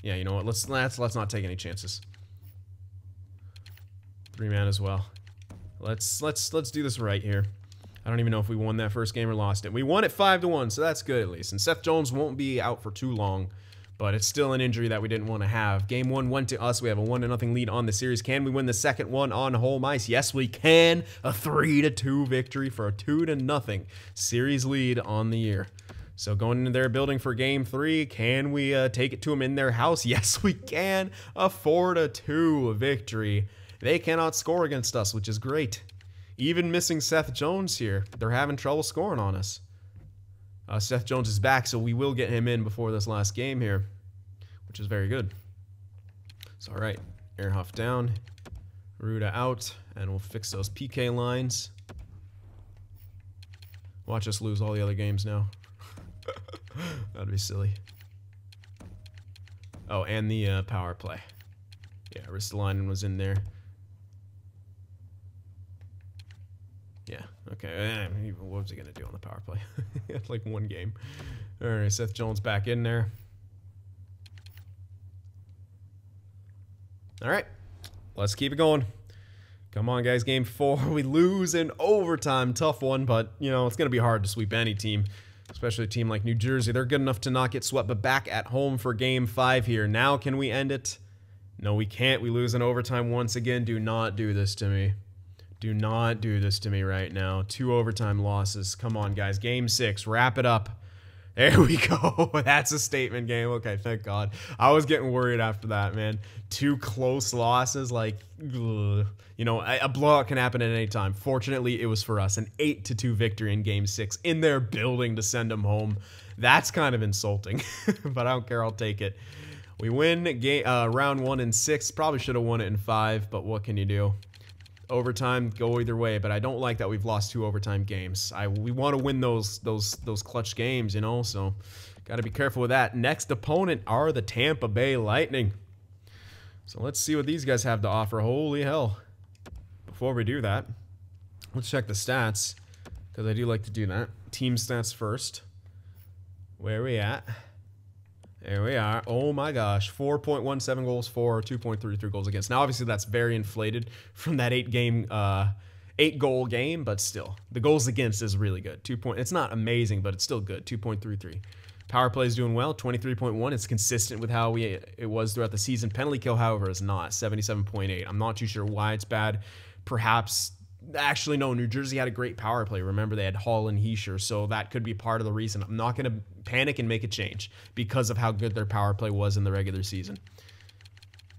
Yeah, you know what? Let's not take any chances. 3-man as well. Let's do this right here. I don't even know if we won that first game or lost it. We won it 5-1, so that's good at least. And Seth Jones won't be out for too long, but it's still an injury that we didn't want to have. Game 1 went to us. We have a 1-0 lead on the series. Can we win the second one on home ice? Yes, we can. A 3-2 victory for a 2-0 series lead on the year. So going into their building for Game 3, can we take it to them in their house? Yes, we can. A 4-2 victory. They cannot score against us, which is great. Even missing Seth Jones here, they're having trouble scoring on us. Seth Jones is back, so we will get him in before this last game here, which is very good. It's all right. Ehrhoff down. Ruda out. And we'll fix those PK lines. Watch us lose all the other games now. That'd be silly. Oh, and the power play. Yeah, Ristolainen was in there. Yeah, okay. What was he going to do on the power play? He had like one game. All right, Seth Jones back in there. All right, let's keep it going. Come on, guys. Game 4. We lose in overtime. Tough one, but, you know, it's going to be hard to sweep any team, especially a team like New Jersey. They're good enough to not get swept, but back at home for Game 5 here. Now, can we end it? No, we can't. We lose in overtime once again. Do not do this to me. Do not do this to me right now. 2 overtime losses. Come on, guys. Game 6. Wrap it up. There we go. That's a statement game. Okay, thank God. I was getting worried after that, man. 2 close losses. Like, ugh. You know, a blowout can happen at any time. Fortunately, it was for us. An 8-2 victory in Game 6 in their building to send them home. That's kind of insulting, but I don't care. I'll take it. We win round 1 in 6. Probably should have won it in 5, but what can you do? Overtime, go either way, but I don't like that we've lost 2 overtime games. We want to win those clutch games, you know, so got to be careful with that. Next opponent are the Tampa Bay Lightning. So let's see what these guys have to offer. Holy hell. Before we do that, let's check the stats, because I do like to do that. Team stats first. Where are we at? There we are. Oh my gosh. 4.17 goals for, 2.33 goals against. Now, obviously, that's very inflated from that 8-goal game, but still. The goals against is really good. It's not amazing, but it's still good. 2.33. Power play is doing well. 23.1. It's consistent with how it was throughout the season. Penalty kill, however, is not. 77.8. I'm not too sure why it's bad. Perhaps... Actually, no, New Jersey had a great power play. Remember, they had Hall and Heischer, so that could be part of the reason. I'm not going to panic and make a change because of how good their power play was in the regular season.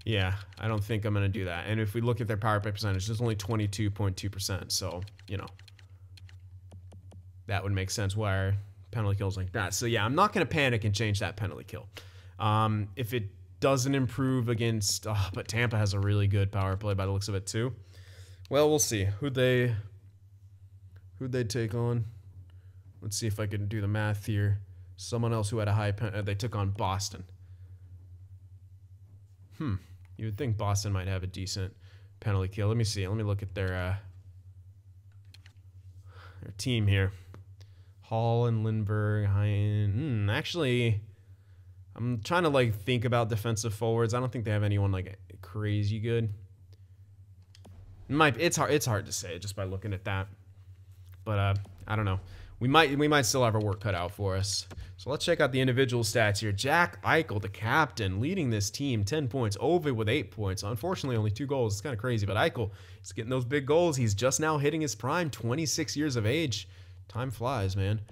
Yeah, I don't think I'm going to do that. And if we look at their power play percentage, it's only 22.2%, so, you know, that would make sense why our penalty kills like that. So, yeah, I'm not going to panic and change that penalty kill. If it doesn't improve against... Oh, but Tampa has a really good power play by the looks of it, too. Well, we'll see. Who'd they take on? Let's see if I can do the math here. Someone else who had a high they took on Boston. You would think Boston might have a decent penalty kill. Let me see. Let me look at their team here. Hall and Lindbergh. Actually, I'm trying to like think about defensive forwards. I don't think they have anyone like crazy good. It's hard to say just by looking at that, but I don't know. We might still have our work cut out for us. So let's check out the individual stats here. Jack Eichel, the captain, leading this team, 10 points. Ovid with 8 points. Unfortunately, only 2 goals. It's kind of crazy, but Eichel is getting those big goals. He's just now hitting his prime, 26 years of age. Time flies, man.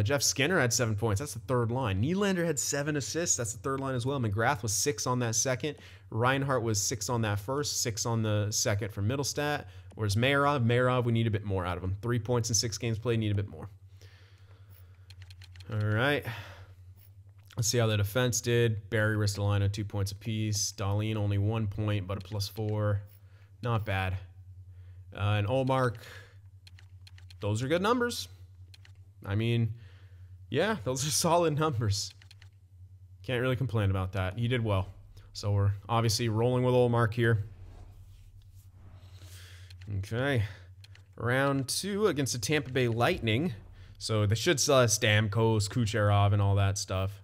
Jeff Skinner had 7 points. That's the third line. Nylander had 7 assists. That's the third line as well. McGrath was 6 on that second. Reinhart was 6 on that first, 6 on the second for Middlestat. Whereas Mayarov, we need a bit more out of him. 3 points in 6 games played, need a bit more. All right. Let's see how the defense did. Barry, Ristolainen, 2 points apiece. Dahlin, only 1 point, but a +4. Not bad. And Olmark, those are good numbers. I mean, yeah, those are solid numbers. Can't really complain about that. He did well. So we're obviously rolling with Olmark here. Okay. Round 2 against the Tampa Bay Lightning. So they should still have Stamkos, Kucherov, and all that stuff.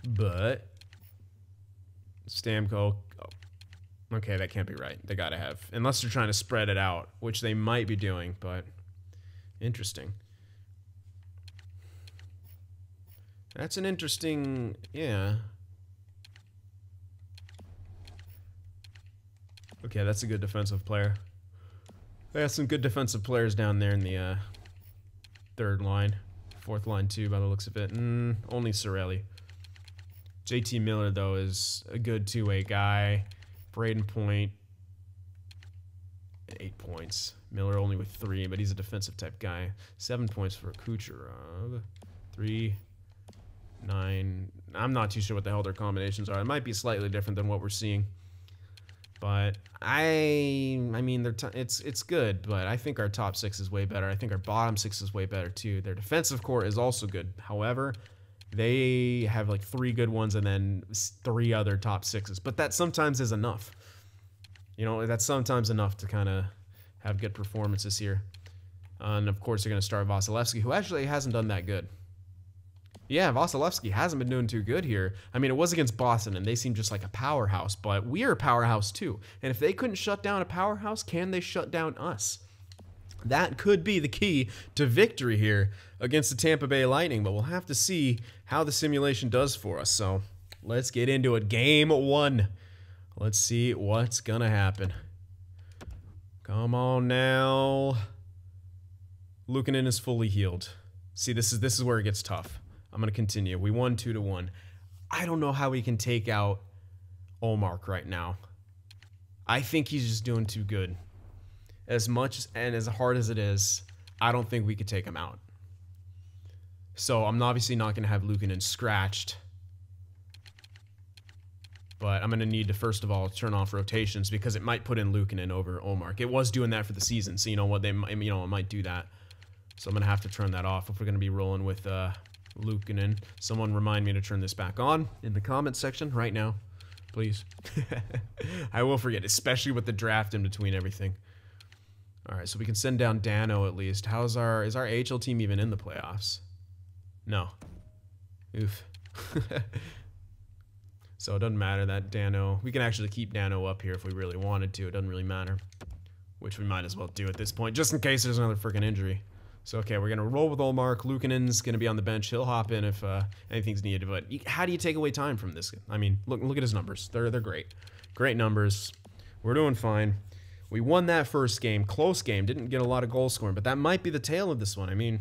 But Stamkos... Oh, okay, that can't be right. They got to have... Unless they're trying to spread it out, which they might be doing, but... Interesting. That's an interesting... Yeah. Okay, that's a good defensive player. They have some good defensive players down there in the third line. Fourth line, too, by the looks of it. Only Cirelli. JT Miller, though, is a good two-way guy. Braden Point, 8 points. Miller only with 3, but he's a defensive type guy. 7 points for Kucherov. 3. 9. I'm not too sure what the hell their combinations are. It might be slightly different than what we're seeing. But I mean, it's good, but I think our top 6 is way better. I think our bottom 6 is way better too. Their defensive core is also good. However, they have like 3 good ones and then 3 other top 6s. But that sometimes is enough. You know, that's sometimes enough to kind of have good performances here. And of course, they're going to start Vasilevsky, who actually hasn't done that good. Yeah, Vasilevsky hasn't been doing too good here. I mean, it was against Boston, and they seem just like a powerhouse, but we are a powerhouse too. And if they couldn't shut down a powerhouse, can they shut down us? That could be the key to victory here against the Tampa Bay Lightning, but we'll have to see how the simulation does for us. So let's get into it. Game 1. Let's see what's going to happen. Come on now. Luukkonen is fully healed. See, this is where it gets tough. I'm going to continue. We won 2-1. I don't know how we can take out Ullmark right now. I think he's just doing too good. As much and as hard as it is, I don't think we could take him out. So I'm obviously not going to have Luukkonen scratched. But I'm going to need to, first of all, turn off rotations because it might put in Luukkonen over Ullmark. It was doing that for the season, so you know what? It might do that. So I'm going to have to turn that off if we're going to be rolling with Luukkonen. Someone remind me to turn this back on in the comment section right now, please. I will forget, especially with the draft in between everything. All right, so we can send down Dano at least. Is our AHL team even in the playoffs? No. Oof. So it doesn't matter that Dano. We can actually keep Dano up here if we really wanted to. It doesn't really matter, which we might as well do at this point, just in case there's another freaking injury. So, okay, we're going to roll with Ullmark. Luukkonen's going to be on the bench. He'll hop in if anything's needed. But how do you take away time from this? I mean, look at his numbers. They're great. Great numbers. We're doing fine. We won that first game. Close game. Didn't get a lot of goal scoring. But that might be the tail of this one. I mean,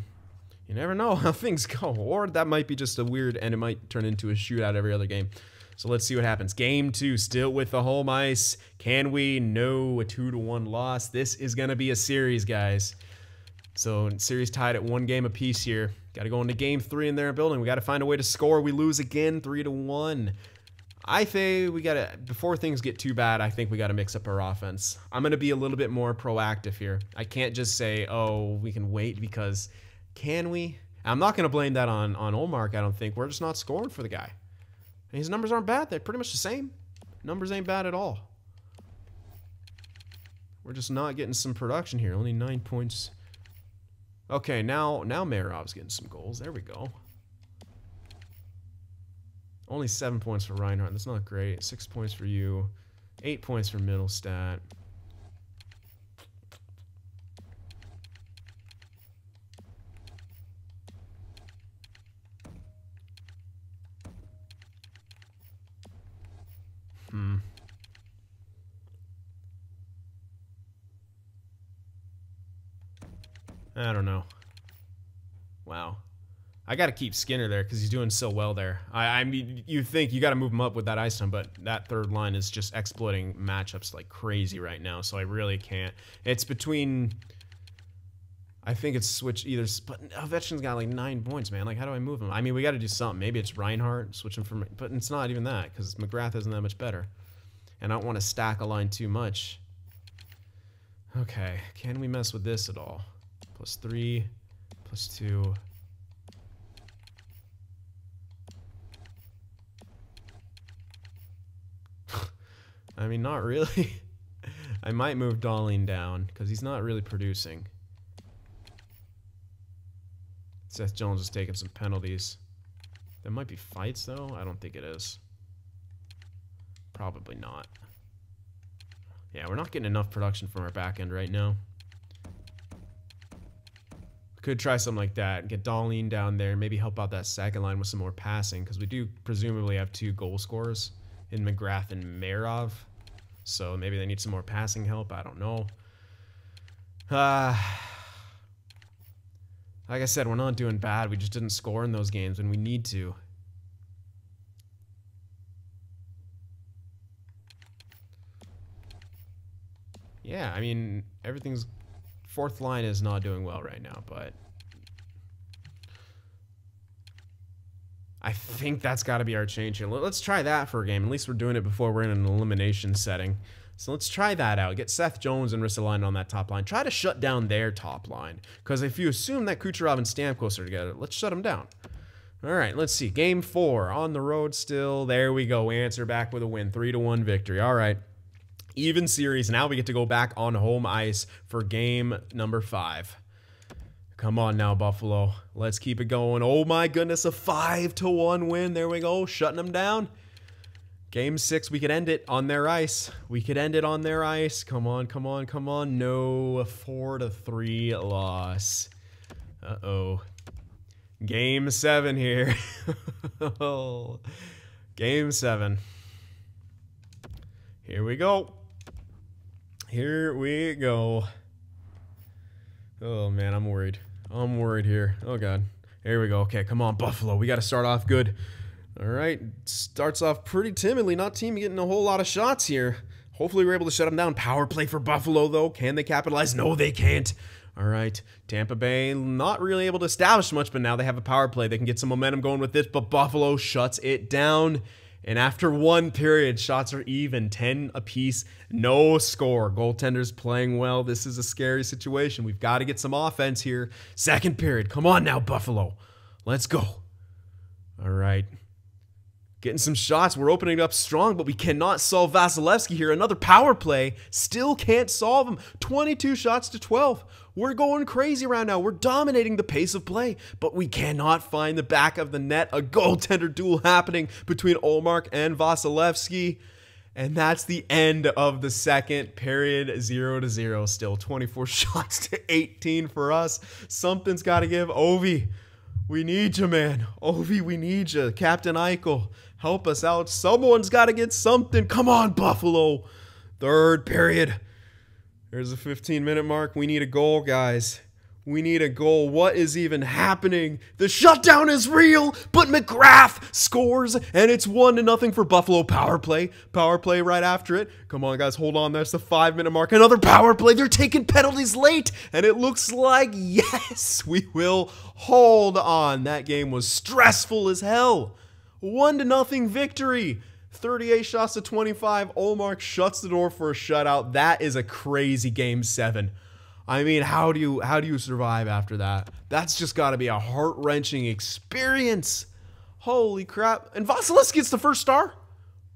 you never know how things go. Or that might be just a weird, and it might turn into a shootout every other game. So let's see what happens. Game 2, still with the home ice. Can we? No, a 2-1 loss. This is going to be a series, guys. So series tied at 1 game apiece here. Got to go into game 3 in their building. We got to find a way to score. We lose again, 3-1. I think we got to, before things get too bad, I think we got to mix up our offense. I'm going to be a little bit more proactive here. I can't just say, oh, we can wait, because can we? I'm not going to blame that on Ullmark, I don't think. We're just not scoring for the guy. And his numbers aren't bad. They're pretty much the same. Numbers ain't bad at all. We're just not getting some production here. Only 9 points. Okay, now Marov's getting some goals. There we go. Only 7 points for Reinhart. That's not great. 6 points for you. 8 points for Middlestat. I don't know. Wow. I got to keep Skinner there because he's doing so well there. I mean, you think you got to move him up with that ice time, but that third line is just exploiting matchups like crazy right now, so I really can't. It's between... I think it's switch either... But Ovechkin's got like 9 points, man. Like, how do I move him? I mean, we got to do something. Maybe it's Reinhart, switch him from... But it's not even that because McGrath isn't that much better. And I don't want to stack a line too much. Okay, can we mess with this at all? +3, +2. I mean, not really. I might move Darling down because he's not really producing. Seth Jones is taking some penalties. There might be fights, though. I don't think it is. Probably not. Yeah, we're not getting enough production from our back end right now. Could try something like that. Get Darlene down there. Maybe help out that second line with some more passing. Because we do presumably have 2 goal scorers in McGrath and Marov. So maybe they need some more passing help. I don't know. Like I said, we're not doing bad. We just didn't score in those games when we need to. Yeah, I mean, everything's... Fourth line is not doing well right now, but I think that's got to be our change here. Let's try that for a game. At least we're doing it before we're in an elimination setting. So let's try that out. Get Seth Jones and Ristolainen on that top line. Try to shut down their top line. Because if you assume that Kucherov and Stamkos are together, let's shut them down. All right, let's see. Game 4 on the road still. There we go. We answer back with a win. 3-1 victory. All right. Even series. Now we get to go back on home ice for game number 5. Come on now, Buffalo. Let's keep it going. Oh my goodness, a 5-1 win. There we go, shutting them down. Game 6, we could end it on their ice. We could end it on their ice. Come on, come on, come on. No, a 4-3 loss. Uh-oh. Game 7 here. Game 7. Here we go. Here we go. Oh, man, I'm worried. I'm worried here. Oh, God. Here we go. Okay, come on, Buffalo. We got to start off good. All right. Starts off pretty timidly. Not team getting a whole lot of shots here. Hopefully, we're able to shut them down. Power play for Buffalo, though. Can they capitalize? No, they can't. All right. Tampa Bay not really able to establish much, but now they have a power play. They can get some momentum going with this, but Buffalo shuts it down. And after 1 period, shots are even, 10 apiece, no score. Goaltenders playing well. This is a scary situation. We've got to get some offense here. 2nd period. Come on now, Buffalo. Let's go. All right. Getting some shots. We're opening up strong, but we cannot solve Vasilevsky here. Another power play. Still can't solve him. 22 shots to 12. We're going crazy right now. We're dominating the pace of play, but we cannot find the back of the net. A goaltender duel happening between Ullmark and Vasilevsky. And that's the end of the 2nd period. 0-0 still. 24 shots to 18 for us. Something's got to give. Ovi, we need you, man. Ovi, we need you. Captain Eichel, help us out. Someone's got to get something. Come on, Buffalo. 3rd period. There's a 15-minute mark. We need a goal, guys. We need a goal. What is even happening? The shutdown is real, but McGrath scores, and it's 1-0 for Buffalo. Power play. Power play right after it. Come on, guys. Hold on. That's the 5-minute mark. Another power play. They're taking penalties late, and it looks like, yes, we will hold on. That game was stressful as hell. 1-0 victory. 38 shots to 25. Ullmark shuts the door for a shutout. That is a crazy game 7. I mean, how do you survive after that? That's just got to be a heart-wrenching experience. Holy crap. And Vasilevsky gets the first star?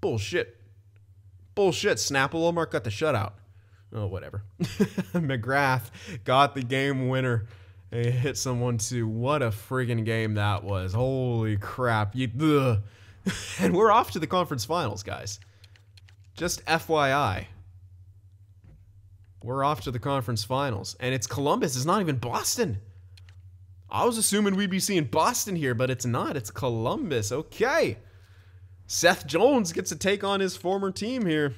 Bullshit. Bullshit. Snapple. Ullmark got the shutout. Oh, whatever. McGrath got the game winner. He hit someone too. What a friggin' game that was. Holy crap. And we're off to the conference finals, guys. Just FYI. We're off to the conference finals. And it's Columbus. It's not even Boston. I was assuming we'd be seeing Boston here, but it's not. It's Columbus. Okay. Seth Jones gets to take on his former team here.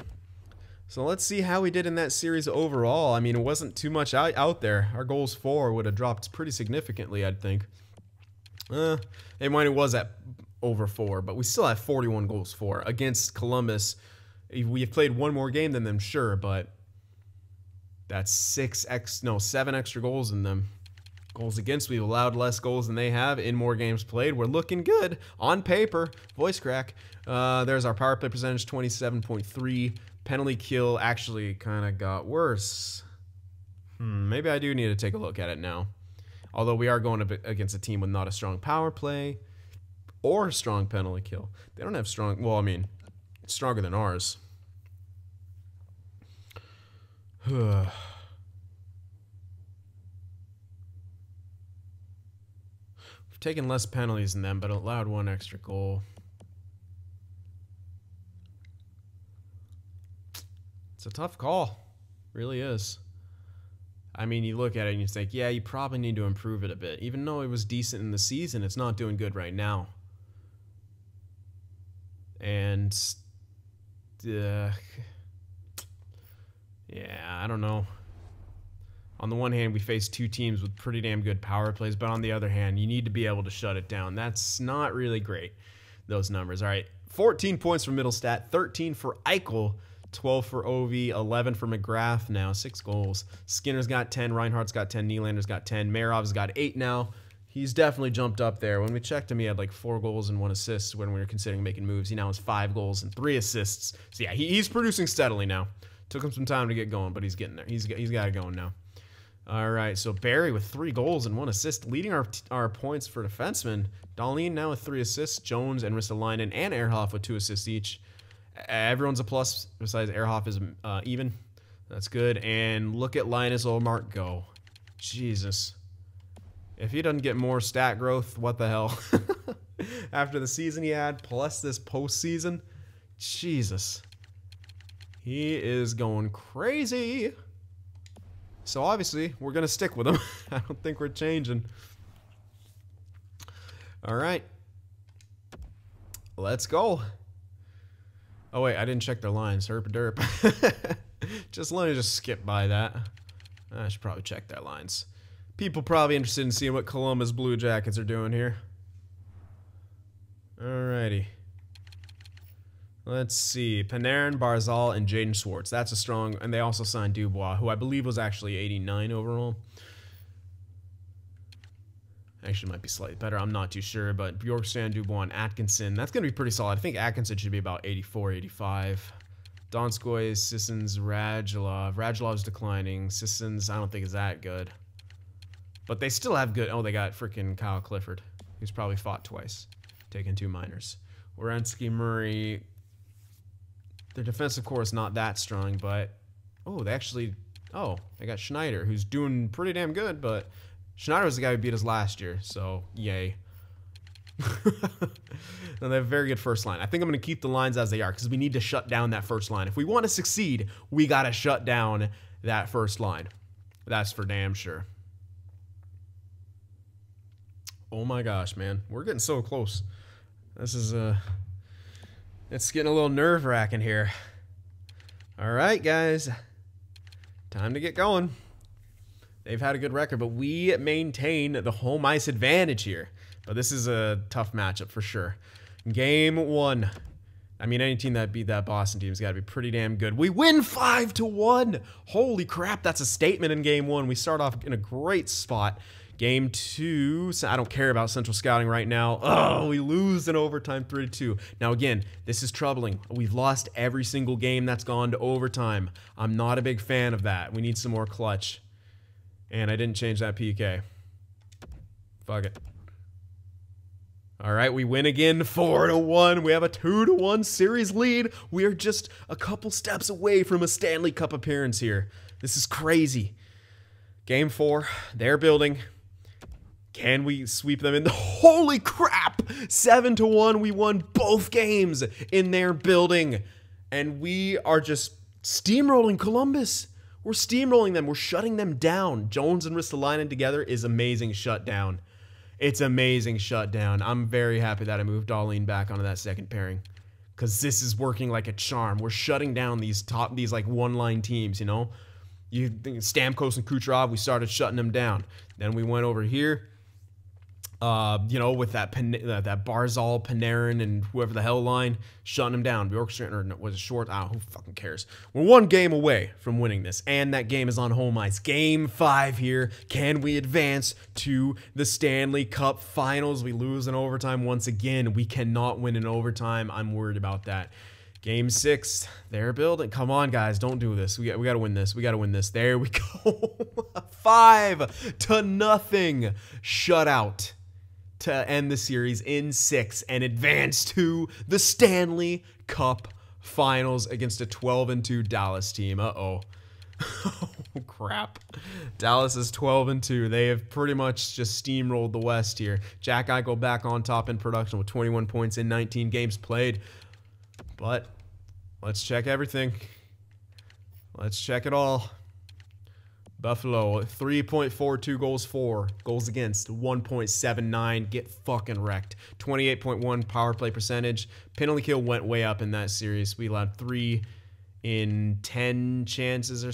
So let's see how we did in that series overall. I mean, it wasn't too much out there. Our goals for would have dropped pretty significantly, I'd think. It was at over 4, but we still have 41 goals for against Columbus. We have played one more game than them, sure, but that's 7 extra goals in them. Goals against, we've allowed less goals than they have in more games played. We're looking good on paper. Voice crack. There's our power play percentage, 27.3. Penalty kill actually kind of got worse. Maybe I do need to take a look at it now. Although we are going against a team with not a strong power play or strong penalty kill. They don't have strong, well, I mean, it's stronger than ours. We've taken less penalties than them, but allowed 1 extra goal. It's a tough call. Really is. I mean, you look at it and you think, yeah, you probably need to improve it a bit. Even though it was decent in the season, it's not doing good right now. And yeah, I don't know. On the one hand, we face 2 teams with pretty damn good power plays, but on the other hand, you need to be able to shut it down. That's not really great, those numbers. All right, 14 points for Middlestat, 13 for Eichel, 12 for Ovi, 11 for McGrath now, 6 goals. Skinner's got 10, Reinhardt's got 10, Nylander's got 10, Marov's got 8 now. He's definitely jumped up there. When we checked him, he had like 4 goals and 1 assist when we were considering making moves. He now has 5 goals and 3 assists. So yeah, he's producing steadily now. Took him some time to get going, but he's getting there. He's got it going now. All right, so Barry with 3 goals and 1 assist, leading our points for defensemen. Dahlin now with 3 assists. Jones and Ristolainen and Ehrhoff with 2 assists each. Everyone's a plus besides Ehrhoff is even. That's good. And look at Linus Ullmark go. Jesus. If he doesn't get more stat growth, what the hell? After the season he had, plus this postseason, Jesus. He is going crazy. So obviously, we're going to stick with him. I don't think we're changing. All right. Let's go. Oh, wait, I didn't check their lines. Herp derp. Let me just skip by that. I should probably check their lines. People probably interested in seeing what Columbus Blue Jackets are doing here. Alrighty. Let's see. Panarin, Barzal, and Jaden Schwartz. That's a strong... And they also signed Dubois, who I believe was actually 89 overall. Actually, might be slightly better. I'm not too sure. But Bjorkstrand, Dubois, and Atkinson. That's going to be pretty solid. I think Atkinson should be about 84, 85. Donskoy, Sissons, Radulov. Radulov's declining. Sissons, I don't think is that good. But they still have good... Oh, they got freaking Kyle Clifford, who's probably fought twice. Taking 2 minors. Werenski, Murray... Their defensive core is not that strong, but... Oh, they actually... Oh, they got Schneider, who's doing pretty damn good, but... Schneider was the guy who beat us last year, so yay. And they have a very good first line. I think I'm going to keep the lines as they are, because we need to shut down that first line. If we want to succeed, we got to shut down that first line. That's for damn sure. Oh my gosh, man. We're getting so close. This is, it's getting a little nerve-wracking here. All right, guys. Time to get going. They've had a good record, but we maintain the home ice advantage here. But this is a tough matchup for sure. Game 1. I mean, any team that beat that Boston team has got to be pretty damn good. We win 5-1. Holy crap, that's a statement in Game 1. We start off in a great spot. Game 2, I don't care about Central Scouting right now. Oh, we lose in overtime 3-2. Now again, this is troubling. We've lost every single game that's gone to overtime. I'm not a big fan of that. We need some more clutch. And I didn't change that PK. Fuck it. All right, we win again, 4-1. We have a 2-1 series lead. We are just a couple steps away from a Stanley Cup appearance here. This is crazy. Game 4, they're building. Can we sweep them in? Holy crap! 7-1. We won both games in their building. And we are just steamrolling Columbus. We're steamrolling them. We're shutting them down. Jones and Ristolainen together is amazing shutdown. It's amazing shutdown. I'm very happy that I moved Dahlin back onto that second pairing. Because this is working like a charm. We're shutting down these like one-line teams, you know? You think Stamkos and Kucherov, we started shutting them down. Then we went over here, you know, with that Barzal, Panarin, and whoever the hell line, shutting them down. Bjorkstrand, or was it Short? Oh, who fucking cares? We're 1 game away from winning this, and that game is on home ice. Game 5 here. Can we advance to the Stanley Cup Finals? We lose in overtime once again. We cannot win in overtime. I'm worried about that. Game 6, they're building. Come on, guys, don't do this. We got to win this. We got to win this. There we go. 5-0 shutout to end the series in 6 and advance to the Stanley Cup Finals against a 12-2 Dallas team. Uh-oh. Oh, crap. Dallas is 12-2. They have pretty much just steamrolled the West here. Jack Eichel back on top in production with 21 points in 19 games played. But let's check everything. Let's check it all. Buffalo, 3.42 goals for. Goals against, 1.79. Get fucking wrecked. 28.1 power play percentage. Penalty kill went way up in that series. We allowed 3 in 10 chances. Or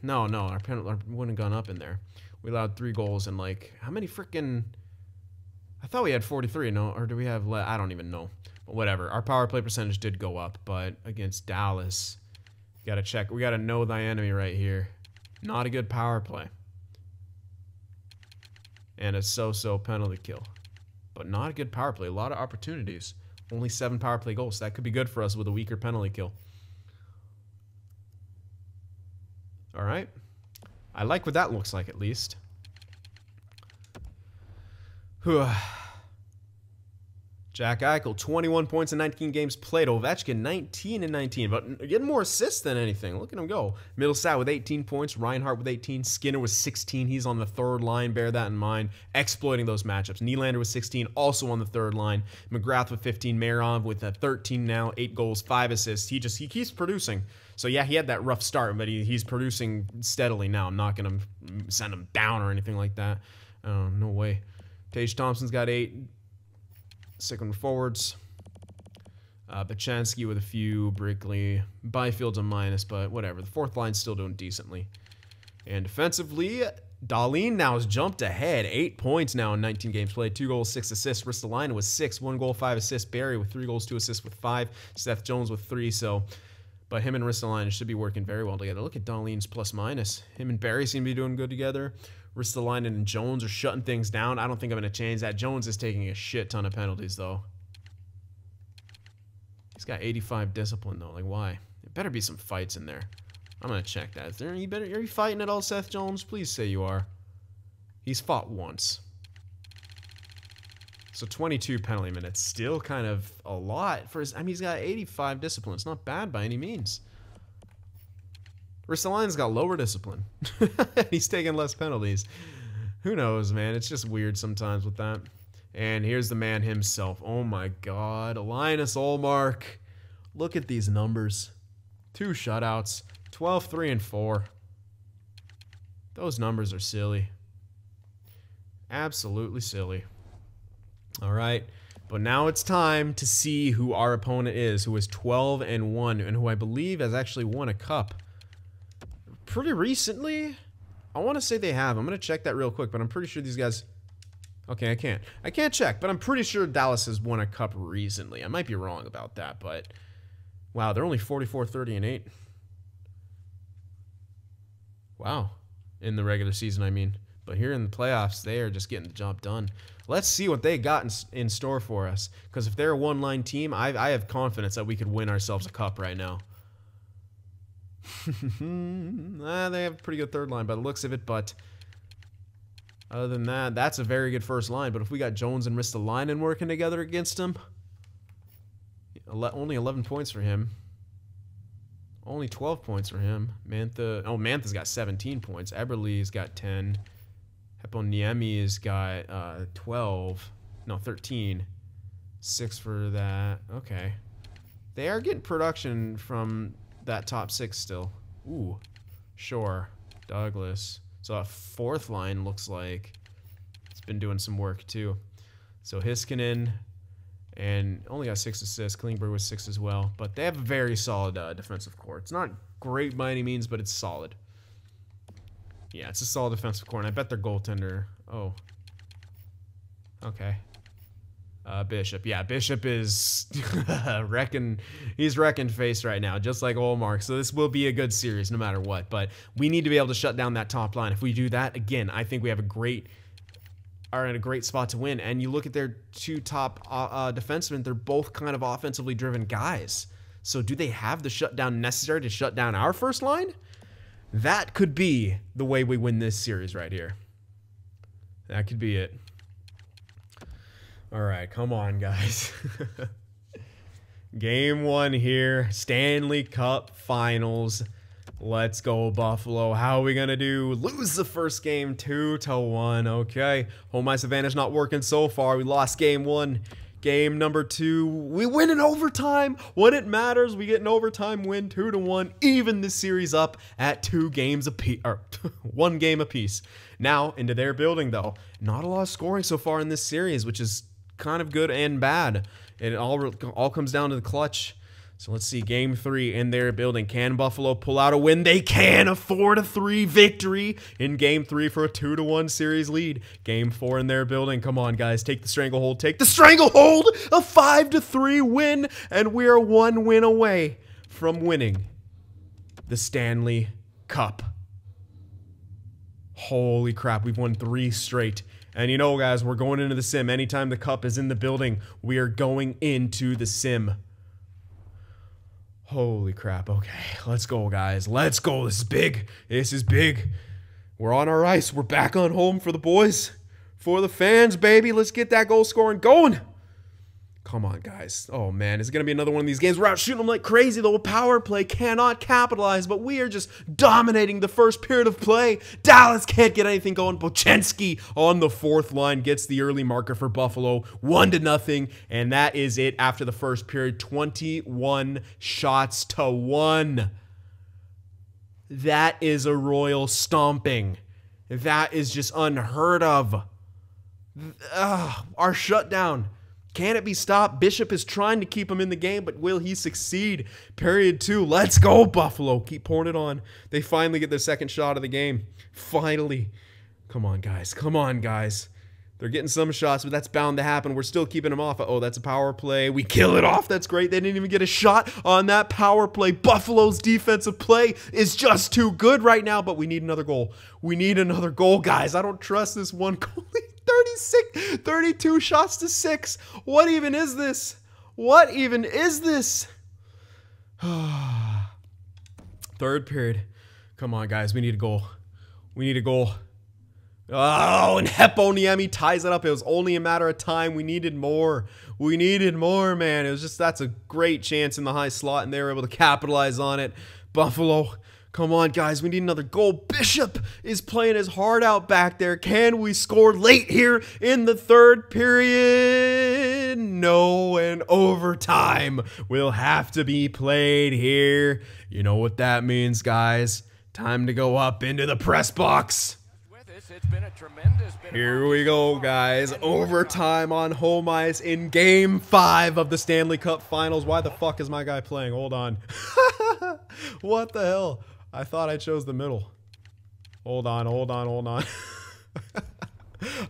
no, our penalty wouldn't have gone up in there. We allowed 3 goals and like, how many freaking... I thought we had 43, no? Or do we have I don't even know. But whatever. Our power play percentage did go up, but against Dallas, got to check. We got to know thy enemy right here. Not a good power play. and a so-so penalty kill. But not a good power play. A lot of opportunities. Only 7 power play goals. That could be good for us with a weaker penalty kill. All right. I like what that looks like, at least. Jack Eichel, 21 points in 19 games played. Ovechkin, 19 and 19, but getting more assists than anything. Look at him go. Middlestat with 18 points. Reinhart with 18. Skinner with 16. He's on the 3rd line. Bear that in mind. Exploiting those matchups. Nylander with 16, also on the 3rd line. McGrath with 15. Marov with 13 now. 8 goals, 5 assists. He keeps producing. So yeah, he had that rough start, but he's producing steadily now. I'm not going to send him down or anything like that. No way. Tage Thompson's got 8. Second forwards. Bachansky with a few. Brickley. Byfield's a minus, but whatever. The 4th line's still doing decently. And defensively, Dahlin now has jumped ahead. 8 points now in 19 games played. 2 goals, 6 assists. Ristolainen with 6. 1 goal, 5 assists. Barry with 3 goals, 2 assists with 5. Seth Jones with 3. So, but him and Ristolainen should be working very well together. Look at Dahlin's plus minus. Him and Barry seem to be doing good together. Ristolainen and Jones are shutting things down. I don't think I'm going to change that. Jones is taking a shit ton of penalties, though. He's got 85 discipline, though. Like, why? There better be some fights in there. I'm going to check that. Are you fighting at all, Seth Jones? Please say you are. He's fought once. So 22 penalty minutes. Still kind of a lot for his... I mean, he's got 85 discipline. It's not bad by any means. Ristolainen's got lower discipline. He's taking less penalties. Who knows, man? It's just weird sometimes with that. And here's the man himself. Oh my God. Linus Ullmark. Look at these numbers. 2 shutouts. 12, 3, and 4. Those numbers are silly. Absolutely silly. All right. But now it's time to see who our opponent is, who is 12 and 1, and who I believe has actually won a cup pretty recently. I want to say they have. I'm going to check that real quick, but I'm pretty sure these guys... Okay, I can't check, but I'm pretty sure Dallas has won a cup recently. I might be wrong about that, but... Wow, they're only 44, 30, and 8. Wow. In the regular season, I mean. But here in the playoffs, they are just getting the job done. Let's see what they got in store for us. Because if they're a one-line team, I have confidence that we could win ourselves a cup right now. They have a pretty good 3rd line by the looks of it, but other than that, that's a very good 1st line. But if we got Jones and Ristolainen working together against him, only 11 points for him. Only 12 points for him. Mantha's got 17 points. Eberle's got 10. Heponiemi's got 12. No, 13. 6 for that. Okay. They are getting production from that top 6 still. Ooh. Sure. Douglas. So a 4th line looks like it's been doing some work too. So Heiskanen and only got 6 assists. Klingberg with 6 as well. But they have a very solid defensive core. It's not great by any means, but it's solid. Yeah, it's a solid defensive core, and I bet their goaltender... Oh. Okay. Bishop. Yeah, Bishop is he's wrecking face right now, just like Ullmark. So this will be a good series no matter what. But we need to be able to shut down that top line. If we do that, again, I think we have are in a great spot to win. And you look at their 2 top defensemen, they're both kind of offensively driven guys. So do they have the shutdown necessary to shut down our 1st line? That could be the way we win this series right here. That could be it. All right, come on, guys. Game 1 here. Stanley Cup Finals. Let's go, Buffalo. How are we going to do? Lose the first game 2-1. Okay. Home ice advantage not working so far. We lost game 1. Game number 2, we win in overtime. When it matters, we get an overtime win, 2-1. Even this series up at 2 games apiece, or 1 game apiece. Now into their building, though. Not a lot of scoring so far in this series, which is kind of good and bad. It all comes down to the clutch. So let's see, game 3 in their building. Can Buffalo pull out a win? They can. A 4-3 victory in game 3 for a 2-1 series lead. Game 4 in their building. Come on, guys. Take the stranglehold. Take the stranglehold. A 5-3 win. And we are 1 win away from winning the Stanley Cup. Holy crap. We've won 3 straight. And you know, guys, we're going into the sim. Anytime the cup is in the building, we are going into the sim. Holy crap. Okay, let's go, guys. Let's go. This is big. This is big. We're on our ice. We're back on home for the boys. For the fans, baby. Let's get that goal scoring going. Come on, guys. Oh, man. Is it going to be another one of these games? We're out shooting them like crazy. The power play cannot capitalize, but we are just dominating the first period of play. Dallas can't get anything going. Bochenski on the fourth line gets the early marker for Buffalo. 1-0, and that is it after the first period. 21 shots to 1. That is a royal stomping. That is just unheard of. Our shutdown. Can it be stopped? Bishop is trying to keep him in the game, but will he succeed? Period 2. Let's go, Buffalo. Keep pouring it on. They finally get their second shot of the game. Finally. Come on, guys. Come on, guys. They're getting some shots, but that's bound to happen. We're still keeping them off. Oh, that's a power play. We kill it off. That's great. They didn't even get a shot on that power play. Buffalo's defensive play is just too good right now, but we need another goal. We need another goal, guys. I don't trust this one goalie. 32 shots to 6. What even is this? What even is this? Third period. Come on, guys. We need a goal. We need a goal. Oh, and Heponiemi ties it up. It was only a matter of time. We needed more. We needed more, man. It was just, that's a great chance in the high slot, and they were able to capitalize on it. Buffalo. Come on, guys. We need another goal. Bishop is playing his heart out back there. Can we score late here in the third period? No, and overtime will have to be played here. You know what that means, guys. Time to go up into the press box. Here we go, guys. Overtime on home ice in Game 5 of the Stanley Cup Finals. Why the fuck is my guy playing? Hold on. What the hell? I thought I chose the middle. Hold on, hold on, hold on.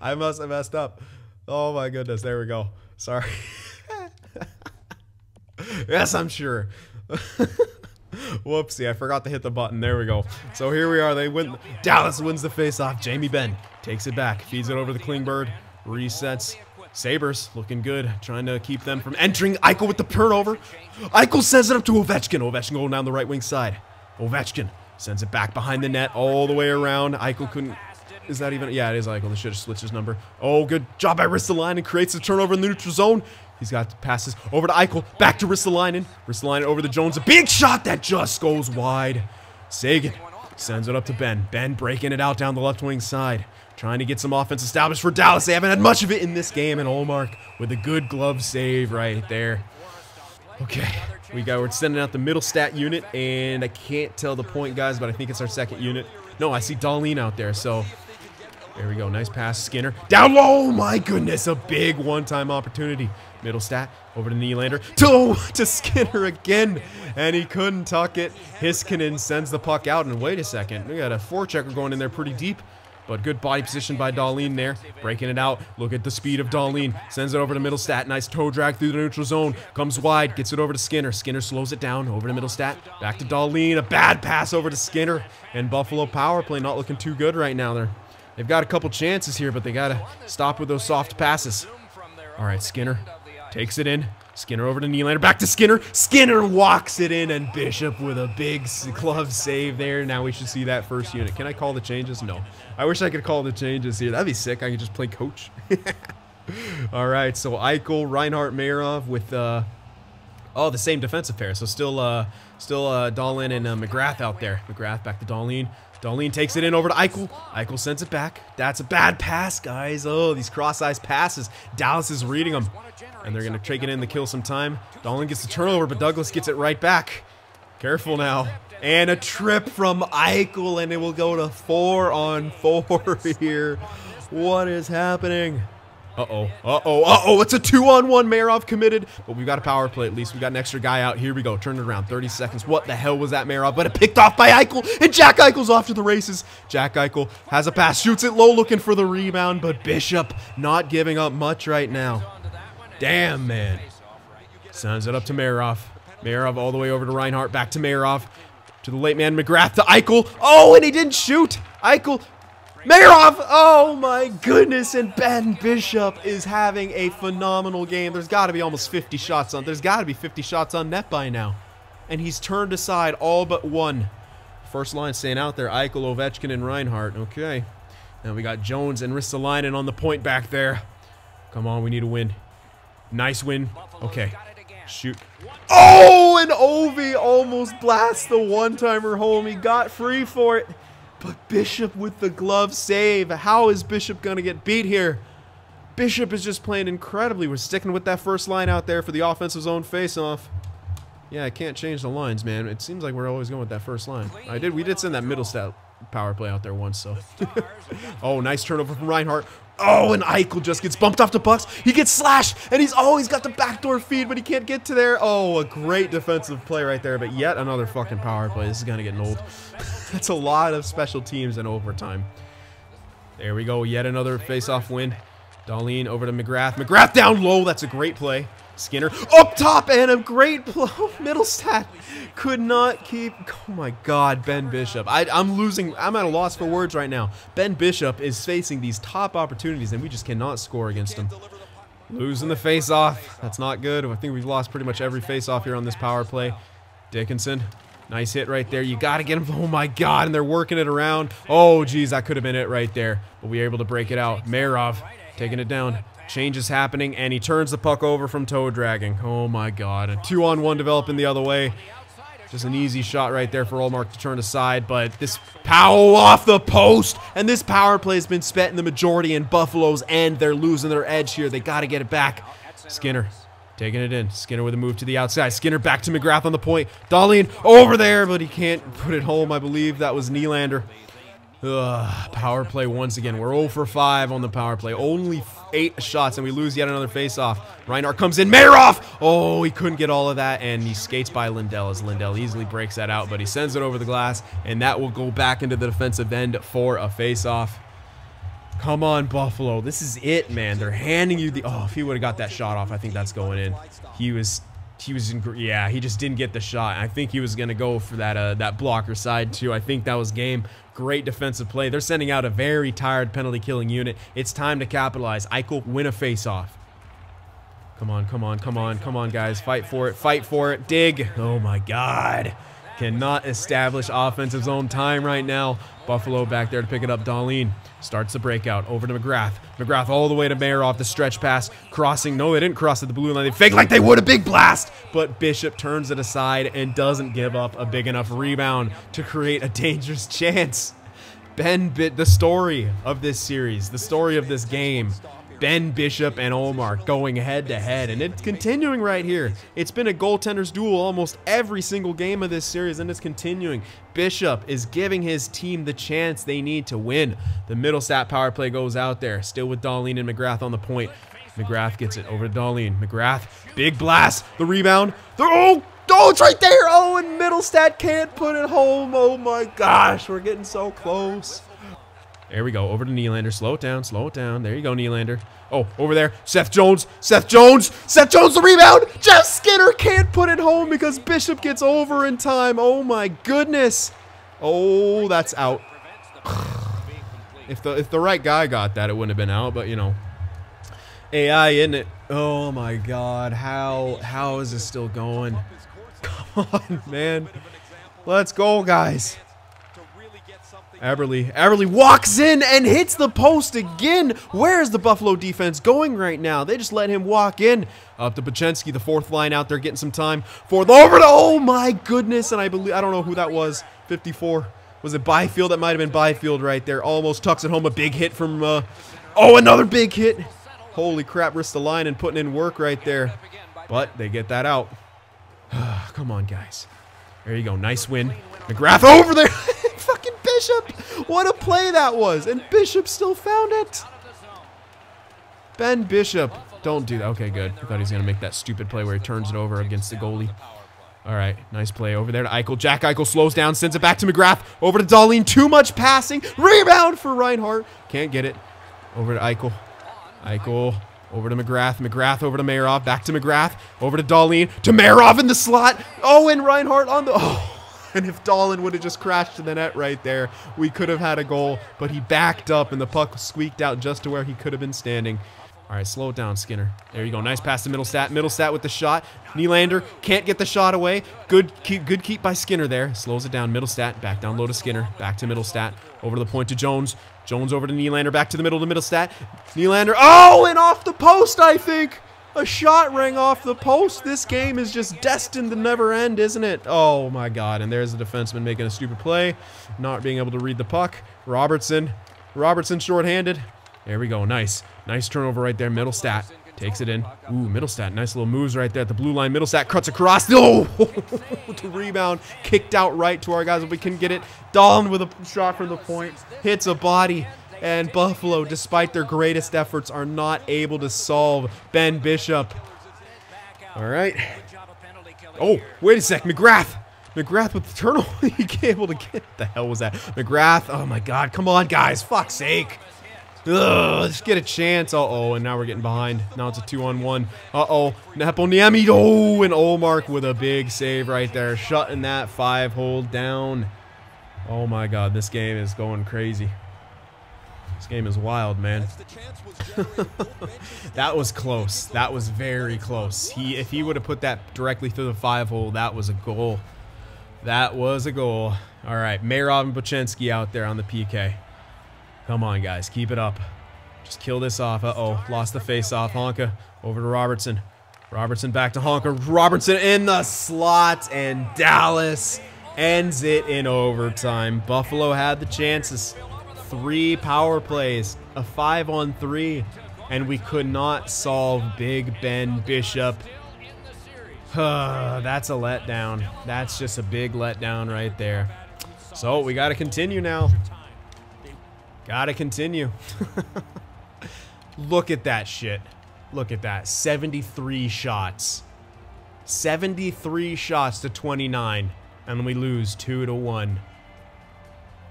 I must have messed up. Oh my goodness, there we go. Sorry. Yes, I'm sure. Whoopsie, I forgot to hit the button. There we go. So here we are. They win. Dallas wins the faceoff. Jamie Benn takes it back, feeds it over to Klingberg, resets. Sabres looking good, trying to keep them from entering. Eichel with the turnover. Eichel sends it up to Ovechkin. Ovechkin going down the right wing side. Ovechkin sends it back behind the net all the way around. Eichel couldn't... Is that even... Yeah, it is Eichel. They should have switched his number. Oh, good job by Ristolainen. Creates a turnover in the neutral zone. He's got passes over to Eichel. Back to Ristolainen. Ristolainen over to Jones. A big shot that just goes wide. Sagan sends it up to Ben. Ben breaking it out down the left wing side. Trying to get some offense established for Dallas. They haven't had much of it in this game. And Olmark with a good glove save right there. Okay. We're sending out the middle stat unit. And I can't tell the point, guys, but I think it's our second unit. No, I see Dahlin out there. So there we go. Nice pass. Skinner. Down low. Oh, my goodness. A big one-time opportunity. Middle stat. Over to Nylander. To Skinner again. And he couldn't tuck it. Heiskanen sends the puck out. And wait a second. We got a forechecker going in there pretty deep. But good body position by Dahlin there. Breaking it out. Look at the speed of Dahlin. Sends it over to middle stat. Nice toe drag through the neutral zone. Comes wide. Gets it over to Skinner. Skinner slows it down. Over to middle stat. Back to Dahlin. A bad pass over to Skinner. And Buffalo power play not looking too good right now. They've got a couple chances here, but they got to stop with those soft passes. All right, Skinner takes it in. Skinner over to Nylander. Back to Skinner. Skinner walks it in, and Bishop with a big glove save there. Now we should see that first unit. Can I call the changes? No. I wish I could call the changes here. That'd be sick. I could just play coach. All right, so Eichel, Reinhart, Mayerov with the same defensive pair. So still Dahlin and McGrath out there. McGrath back to Dahlin. Dahlin takes it in over to Eichel. Eichel sends it back. That's a bad pass, guys. Oh, these cross-eyes passes. Dallas is reading them. And they're going to take it in to kill some time. Dahlin gets the turnover, but Douglas gets it right back. Careful now. And a trip from Eichel, and it will go to 4-on-4 here. What is happening? Uh-oh. It's a 2-on-1. Mayerov committed, but we've got a power play at least. We got an extra guy out. Here we go. Turn it around. 30 seconds. What the hell was that, Mayerov? But it picked off by Eichel, and Jack Eichel's off to the races. Jack Eichel has a pass. Shoots it low, looking for the rebound, but Bishop not giving up much right now. Damn, man. Sends it up to Mayerov. Mayerov all the way over to Reinhart. Back to Mayerov. To the late man, McGrath. To Eichel. Oh, and he didn't shoot. Eichel. Mayerov! Oh my goodness, and Ben Bishop is having a phenomenal game. There's got to be almost 50 shots on. There's got to be 50 shots on net by now. And he's turned aside all but one. First line staying out there, Eichel, Ovechkin, and Reinhart. Okay. Now we got Jones and Ristolainen on the point back there. Come on, we need a win. Nice win. Okay. Shoot. Oh, and Ovi almost blasts the one-timer home. He got free for it. But Bishop with the glove save. How is Bishop going to get beat here? Bishop is just playing incredibly. We're sticking with that first line out there for the offensive zone face-off. Yeah, I can't change the lines, man. It seems like we're always going with that first line. We did send that middle stat power play out there once, so. Oh, nice turnover from Reinhart. Oh, and Eichel just gets bumped off the pucks. He gets slashed, and he's got the backdoor feed, but he can't get to there. Oh, a great defensive play right there, but yet another fucking power play. This is gonna get old. That's a lot of special teams in overtime. There we go, yet another face-off win. Dahlin over to McGrath. McGrath down low, that's a great play. Skinner up top, and a great play. Middlestat could not keep. Oh my God, Ben Bishop. I'm at a loss for words right now. Ben Bishop is facing these top opportunities, and we just cannot score against him. Losing the face-off. That's not good. I think we've lost pretty much every face-off here on this power play. Dickinson. Nice hit right there. You got to get him. Oh my God, and they're working it around. Oh, geez, that could have been it right there. But we were able to break it out. Mayerov taking it down. Change is happening, and he turns the puck over from toe dragging. Oh my God. A 2-on-1 developing the other way. Just an easy shot right there for Ullmark to turn aside, but this Powell off the post, and this power play has been spent in the majority in Buffalo's end. They're losing their edge here. They got to get it back. Skinner taking it in. Skinner with a move to the outside. Skinner back to McGrath on the point. Dahlin over there, but he can't put it home. I believe that was Nylander. Power play once again. We're 0 for 5 on the power play. Only 8 shots, and we lose yet another face-off. Reinhart comes in. Mayerov! Oh, he couldn't get all of that, and he skates by Lindell as Lindell easily breaks that out, but he sends it over the glass, and that will go back into the defensive end for a face-off. Come on, Buffalo. This is it, man. They're handing you the... Oh, if he would have got that shot off, I think that's going in. He just didn't get the shot. I think he was going to go for that blocker side, too. I think that was game. Great defensive play. They're sending out a very tired penalty-killing unit. It's time to capitalize. Eichel, win a face-off. Come on, come on, come on, come on, guys. Fight for it. Fight for it. Dig. Oh, my God. Cannot establish offensive zone time right now. Buffalo back there to pick it up. Dahlin starts the breakout. Over to McGrath. McGrath all the way to Mayerov. The stretch pass. Crossing. No, they didn't cross at the blue line. They fake like they would. A big blast. But Bishop turns it aside and doesn't give up a big enough rebound to create a dangerous chance. The story of this series, the story of this game. Ben Bishop and Ullmark going head-to-head, and it's continuing right here. It's been a goaltender's duel almost every single game of this series, and it's continuing. Bishop is giving his team the chance they need to win. The middle stat power play goes out there, still with Dahlin and McGrath on the point. McGrath gets it over to Dahlin. McGrath, big blast, the rebound. Oh, it's right there. Oh, and Middlestat can't put it home. Oh my gosh, we're getting so close. There we go. Over to Nylander. Slow it down. Slow it down. There you go, Nylander. Oh, over there. Seth Jones. Seth Jones. Seth Jones, the rebound. Jeff Skinner can't put it home because Bishop gets over in time. Oh, my goodness. Oh, that's out. If the right guy got that, it wouldn't have been out, but, you know. AI, isn't it? Oh, my God. How is this still going? Come on, man. Let's go, guys. Eberle walks in and hits the post again. Where is the Buffalo defense going right now? They just let him walk in. Up to Pachenski, the fourth line out there getting some time. Fourth over to, oh my goodness. And I don't know who that was. 54. Was it Byfield? That might have been Byfield right there. Almost tucks it home. A big hit from, oh, another big hit. Holy crap, Ristolainen putting in work right there. But they get that out. Come on, guys. There you go. Nice win. McGrath over there. Fucking Bishop. What a play that was. And Bishop still found it. Ben Bishop. Don't do that. Okay, good. I thought he was going to make that stupid play where he turns it over against the goalie. All right. Nice play over there to Eichel. Jack Eichel slows down, sends it back to McGrath. Over to Dahlin. Too much passing. Rebound for Reinhart. Can't get it. Over to Eichel. Eichel. Over to McGrath. McGrath over to Mayerov. Back to McGrath. Over to Dahlin. To Mayerov in the slot. Oh, and Reinhart on the... Oh. And if Dahlin would have just crashed to the net right there, we could have had a goal. But he backed up and the puck squeaked out just to where he could have been standing. All right, slow it down, Skinner. There you go. Nice pass to Middlestat. Middlestat with the shot. Nylander can't get the shot away. Good keep by Skinner there. Slows it down. Middlestat. Back down low to Skinner. Back to Middlestat. Over to the point to Jones. Jones over to Nylander. Back to the middle to Middlestat. Nylander. Oh, and off the post, I think. A shot rang off the post. This game is just destined to never end, isn't it? Oh, my God. And there's the defenseman making a stupid play. Not being able to read the puck. Robertson. Robertson shorthanded. There we go. Nice. Nice turnover right there. Middlestat takes it in. Ooh, Middlestat. Nice little moves right there at the blue line. Middlestat cuts across. Oh! The rebound. Kicked out right to our guys. If we can get it. Dahlin with a shot from the point. Hits a body. And Buffalo, despite their greatest efforts, are not able to solve Ben Bishop. All right. Oh, wait a sec. McGrath. McGrath with the turnover. He can't able to get. What the hell was that? McGrath. Oh, my God. Come on, guys. Fuck's sake. Ugh, let's get a chance. Uh-oh, and now we're getting behind. Now it's a 2-on-1. Uh-oh, Neponiemi. Oh, and Olmark with a big save right there. Shutting that 5-hole down. Oh, my God. This game is going crazy. This game is wild, man. That was close. That was very close. If he would have put that directly through the 5-hole, that was a goal. That was a goal. All right, Mayrov and Bochenski out there on the PK. Come on, guys. Keep it up. Just kill this off. Uh-oh. Lost the face-off. Honka over to Robertson. Robertson back to Honka. Robertson in the slot. And Dallas ends it in overtime. Buffalo had the chances. 3 power plays. A 5-on-3. And we could not solve Big Ben Bishop. That's a letdown. That's just a big letdown right there. So we got to continue now. Gotta continue. Look at that shit. Look at that. 73 shots. 73 shots to 29. And we lose 2-1.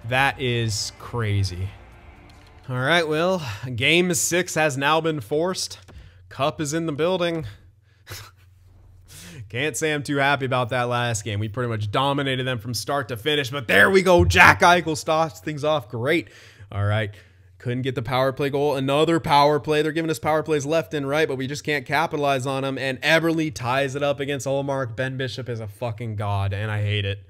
That is crazy. All right, well, game 6 has now been forced. Cup is in the building. Can't say I'm too happy about that last game. We pretty much dominated them from start to finish. But there we go. Jack Eichel starts things off great. All right. Couldn't get the power play goal. Another power play. They're giving us power plays left and right, but we just can't capitalize on them. And Eberle ties it up against Olmark. Ben Bishop is a fucking god, and I hate it.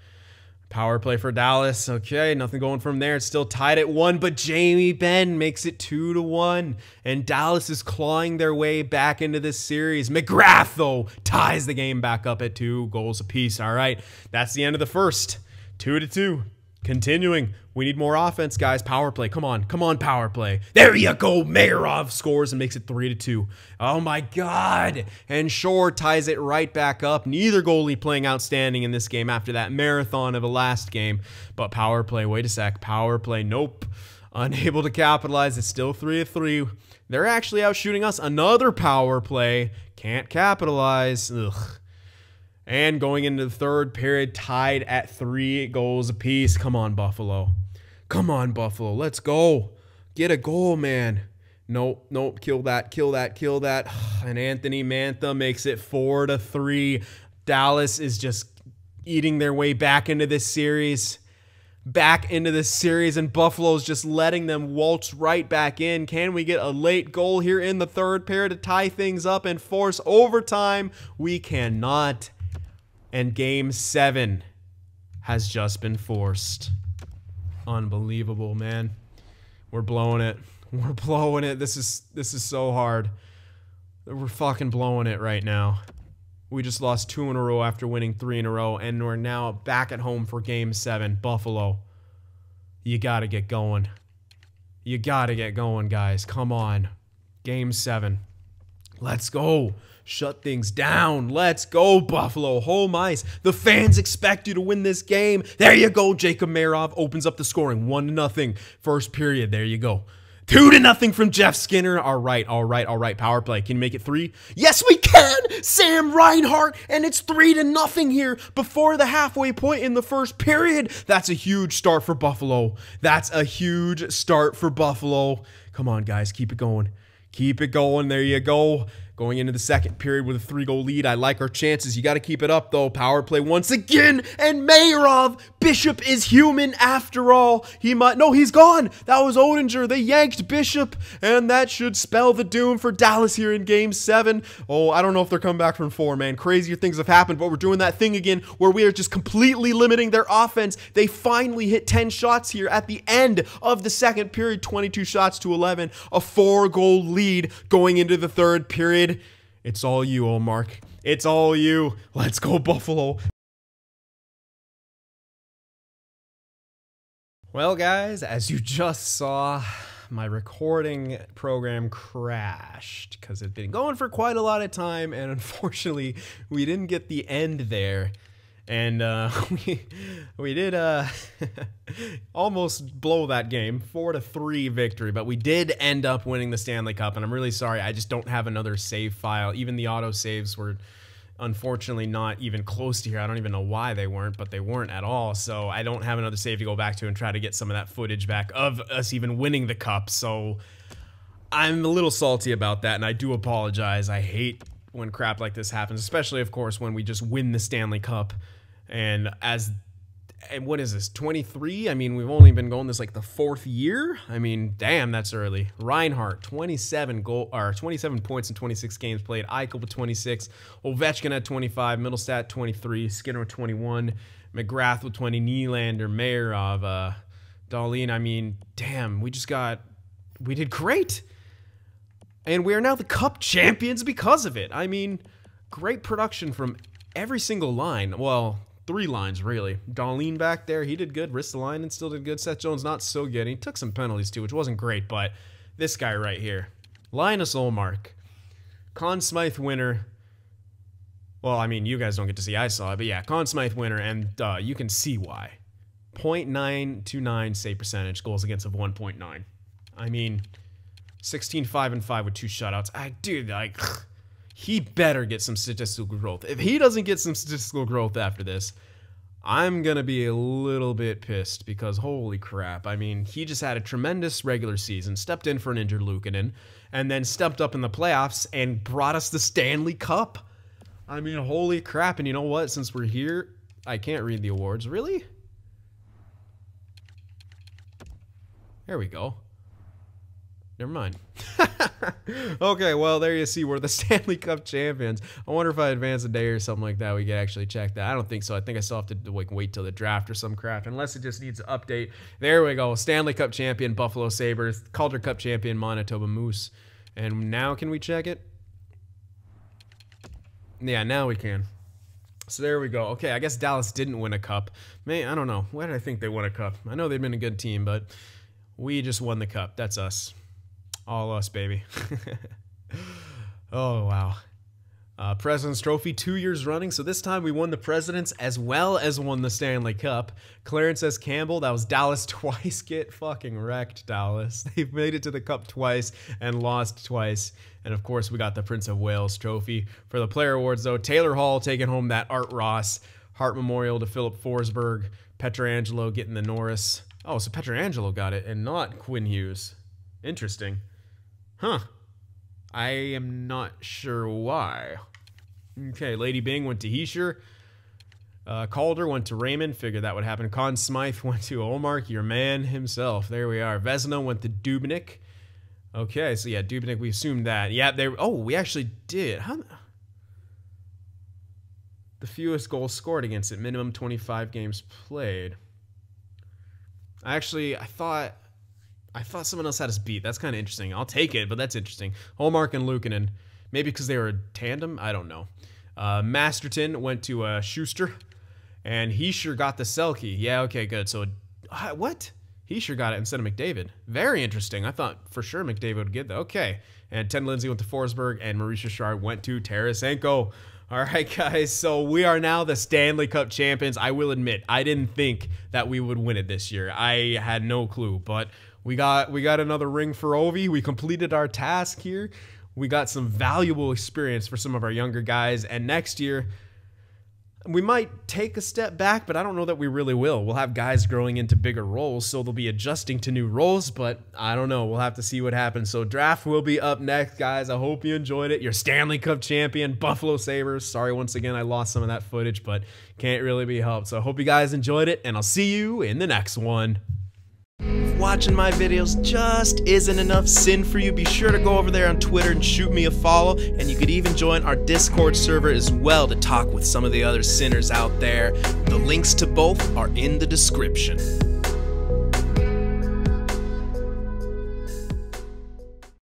Power play for Dallas. Okay, nothing going from there. It's still tied at 1, but Jamie Benn makes it 2-1. And Dallas is clawing their way back into this series. McGrath, though, ties the game back up at 2 goals apiece. All right, that's the end of the first. 2-2. Continuing. We need more offense, guys. Power play. Come on. Come on, power play. There you go. Mayrov scores and makes it 3-2. Oh, my God. And Shore ties it right back up. Neither goalie playing outstanding in this game after that marathon of a last game. But power play. Wait a sec. Power play. Nope. Unable to capitalize. It's still 3-3. They're actually out shooting us. Another power play. Can't capitalize. Ugh. And going into the third period, tied at 3 goals apiece. Come on, Buffalo. Come on, Buffalo. Let's go. Get a goal, man. Nope, nope. Kill that, kill that, kill that. And Anthony Mantha makes it 4-3. Dallas is just eating their way back into this series. And Buffalo's just letting them waltz right back in. Can we get a late goal here in the third period to tie things up and force overtime? We cannot. And game 7 has just been forced. Unbelievable, man. We're blowing it. We're blowing it. This is so hard. We're fucking blowing it right now. We just lost 2 in a row after winning 3 in a row, and we're now back at home for game 7. Buffalo, you gotta get going. You gotta get going, guys. Come on. Game 7. Let's go. Shut things down. Let's go, Buffalo. Home ice. The fans expect you to win this game. There you go. Jacob Mayrov opens up the scoring. 1-0. First period. There you go. 2-0 from Jeff Skinner. All right, all right, all right. Power play. Can you make it 3? Yes, we can. Sam Reinhart. And it's 3-0 here before the halfway point in the first period. That's a huge start for Buffalo. That's a huge start for Buffalo. Come on, guys. Keep it going. Keep it going. There you go. Going into the second period with a 3-goal lead. I like our chances. You got to keep it up, though. Power play once again. And Mayorov. Bishop is human after all. He might... No, he's gone. That was Odinger. They yanked Bishop. And that should spell the doom for Dallas here in Game 7. Oh, I don't know if they're coming back from 4, man. Crazier things have happened, but we're doing that thing again where we are just completely limiting their offense. They finally hit 10 shots here at the end of the second period. 22 shots to 11. A 4-goal lead going into the third period. It's all you, Omar. It's all you. Let's go, Buffalo. Well, guys, as you just saw, my recording program crashed because it'd been going for quite a lot of time, and unfortunately, we didn't get the end there. And we did almost blow that game, 4-3 victory, but we did end up winning the Stanley Cup, and I'm really sorry. I just don't have another save file. Even the auto saves were unfortunately not even close to here. I don't even know why they weren't, but they weren't at all. So I don't have another save to go back to and try to get some of that footage back of us even winning the cup. So I'm a little salty about that, and I do apologize. I hate when crap like this happens, especially, of course, when we just win the Stanley Cup. And what is this, 23? I mean, we've only been going this like the 4th year. I mean, damn, that's early. Reinhart, 27 points in 26 games played. Eichel with 26. Ovechkin at 25. Middlestat 23. Skinner with 21. McGrath with 20. Nylander, Mayorov, Dahlin. I mean, damn, we did great. And we are now the Cup champions because of it. I mean, great production from every single line. Well, 3 lines, really. Dahlin back there, he did good. Ristolainen still did good. Seth Jones, not so good. He took some penalties, too, which wasn't great. But this guy right here, Linus Ullmark, Conn Smythe winner. Well, I mean, you guys don't get to see. I saw it. But yeah, Conn Smythe winner, and you can see why. .929 save percentage, goals against of 1.9. I mean, 16-5-5 with 2 shutouts. Dude, like... He better get some statistical growth. If he doesn't get some statistical growth after this, I'm going to be a little bit pissed because holy crap. I mean, he just had a tremendous regular season, stepped in for an injured Luukkonen, and then stepped up in the playoffs and brought us the Stanley Cup. I mean, holy crap. And you know what? Since we're here, I can't read the awards. Really? There we go. Never mind. Okay, well, there you see. We're the Stanley Cup champions. I wonder if I advance a day or something like that, we could actually check that. I don't think so. I think I still have to wait till the draft or some crap, unless it just needs an update. There we go. Stanley Cup champion, Buffalo Sabres. Calder Cup champion, Manitoba Moose. And now can we check it? Yeah, now we can. So there we go. Okay, I guess Dallas didn't win a cup. Man, I don't know. Why did I think they won a cup? I know they've been a good team, but we just won the cup. That's us. All us, baby. Oh, wow. President's Trophy 2 years running. So this time we won the President's as well as won the Stanley Cup. Clarence S. Campbell, that was Dallas twice. Get fucking wrecked, Dallas. They've made it to the Cup twice and lost twice. And, of course, we got the Prince of Wales Trophy. For the player awards, though, Taylor Hall taking home that Art Ross. Hart Memorial to Philip Forsberg. Pietrangelo getting the Norris. Oh, so Pietrangelo got it and not Quinn Hughes. Interesting. Huh. I am not sure why. Okay, Lady Bing went to Heischer. Calder went to Raymond. Figured that would happen. Conn Smythe went to Ullmark, your man himself. There we are. Vezina went to Dubnyk. Okay, so yeah, Dubnyk, we assumed that. Yeah, oh, we actually did. How? The fewest goals scored against it. Minimum 25 games played. I thought someone else had us beat. That's kind of interesting. I'll take it, but that's interesting. Ullmark and Luukkonen. Maybe because they were a tandem? I don't know. Masterton went to Schuster. And Heischer got the Selke. Yeah, okay, good. So, what? Heischer got it instead of McDavid. Very interesting. I thought for sure McDavid would get that. Okay. And Ted Lindsay went to Forsberg. And Maurice Richard went to Tarasenko. All right, guys. So, we are now the Stanley Cup champions. I will admit, I didn't think that we would win it this year. I had no clue. But we got another ring for Ovi. We completed our task here. We got some valuable experience for some of our younger guys. And next year, we might take a step back, but I don't know that we really will. We'll have guys growing into bigger roles, so they'll be adjusting to new roles, but I don't know. We'll have to see what happens. So draft will be up next, guys. I hope you enjoyed it. Your Stanley Cup champion, Buffalo Sabres. Sorry once again I lost some of that footage, but can't really be helped. So I hope you guys enjoyed it, and I'll see you in the next one. If watching my videos just isn't enough sin for you, be sure to go over there on Twitter and shoot me a follow, and you could even join our Discord server as well to talk with some of the other sinners out there. The links to both are in the description.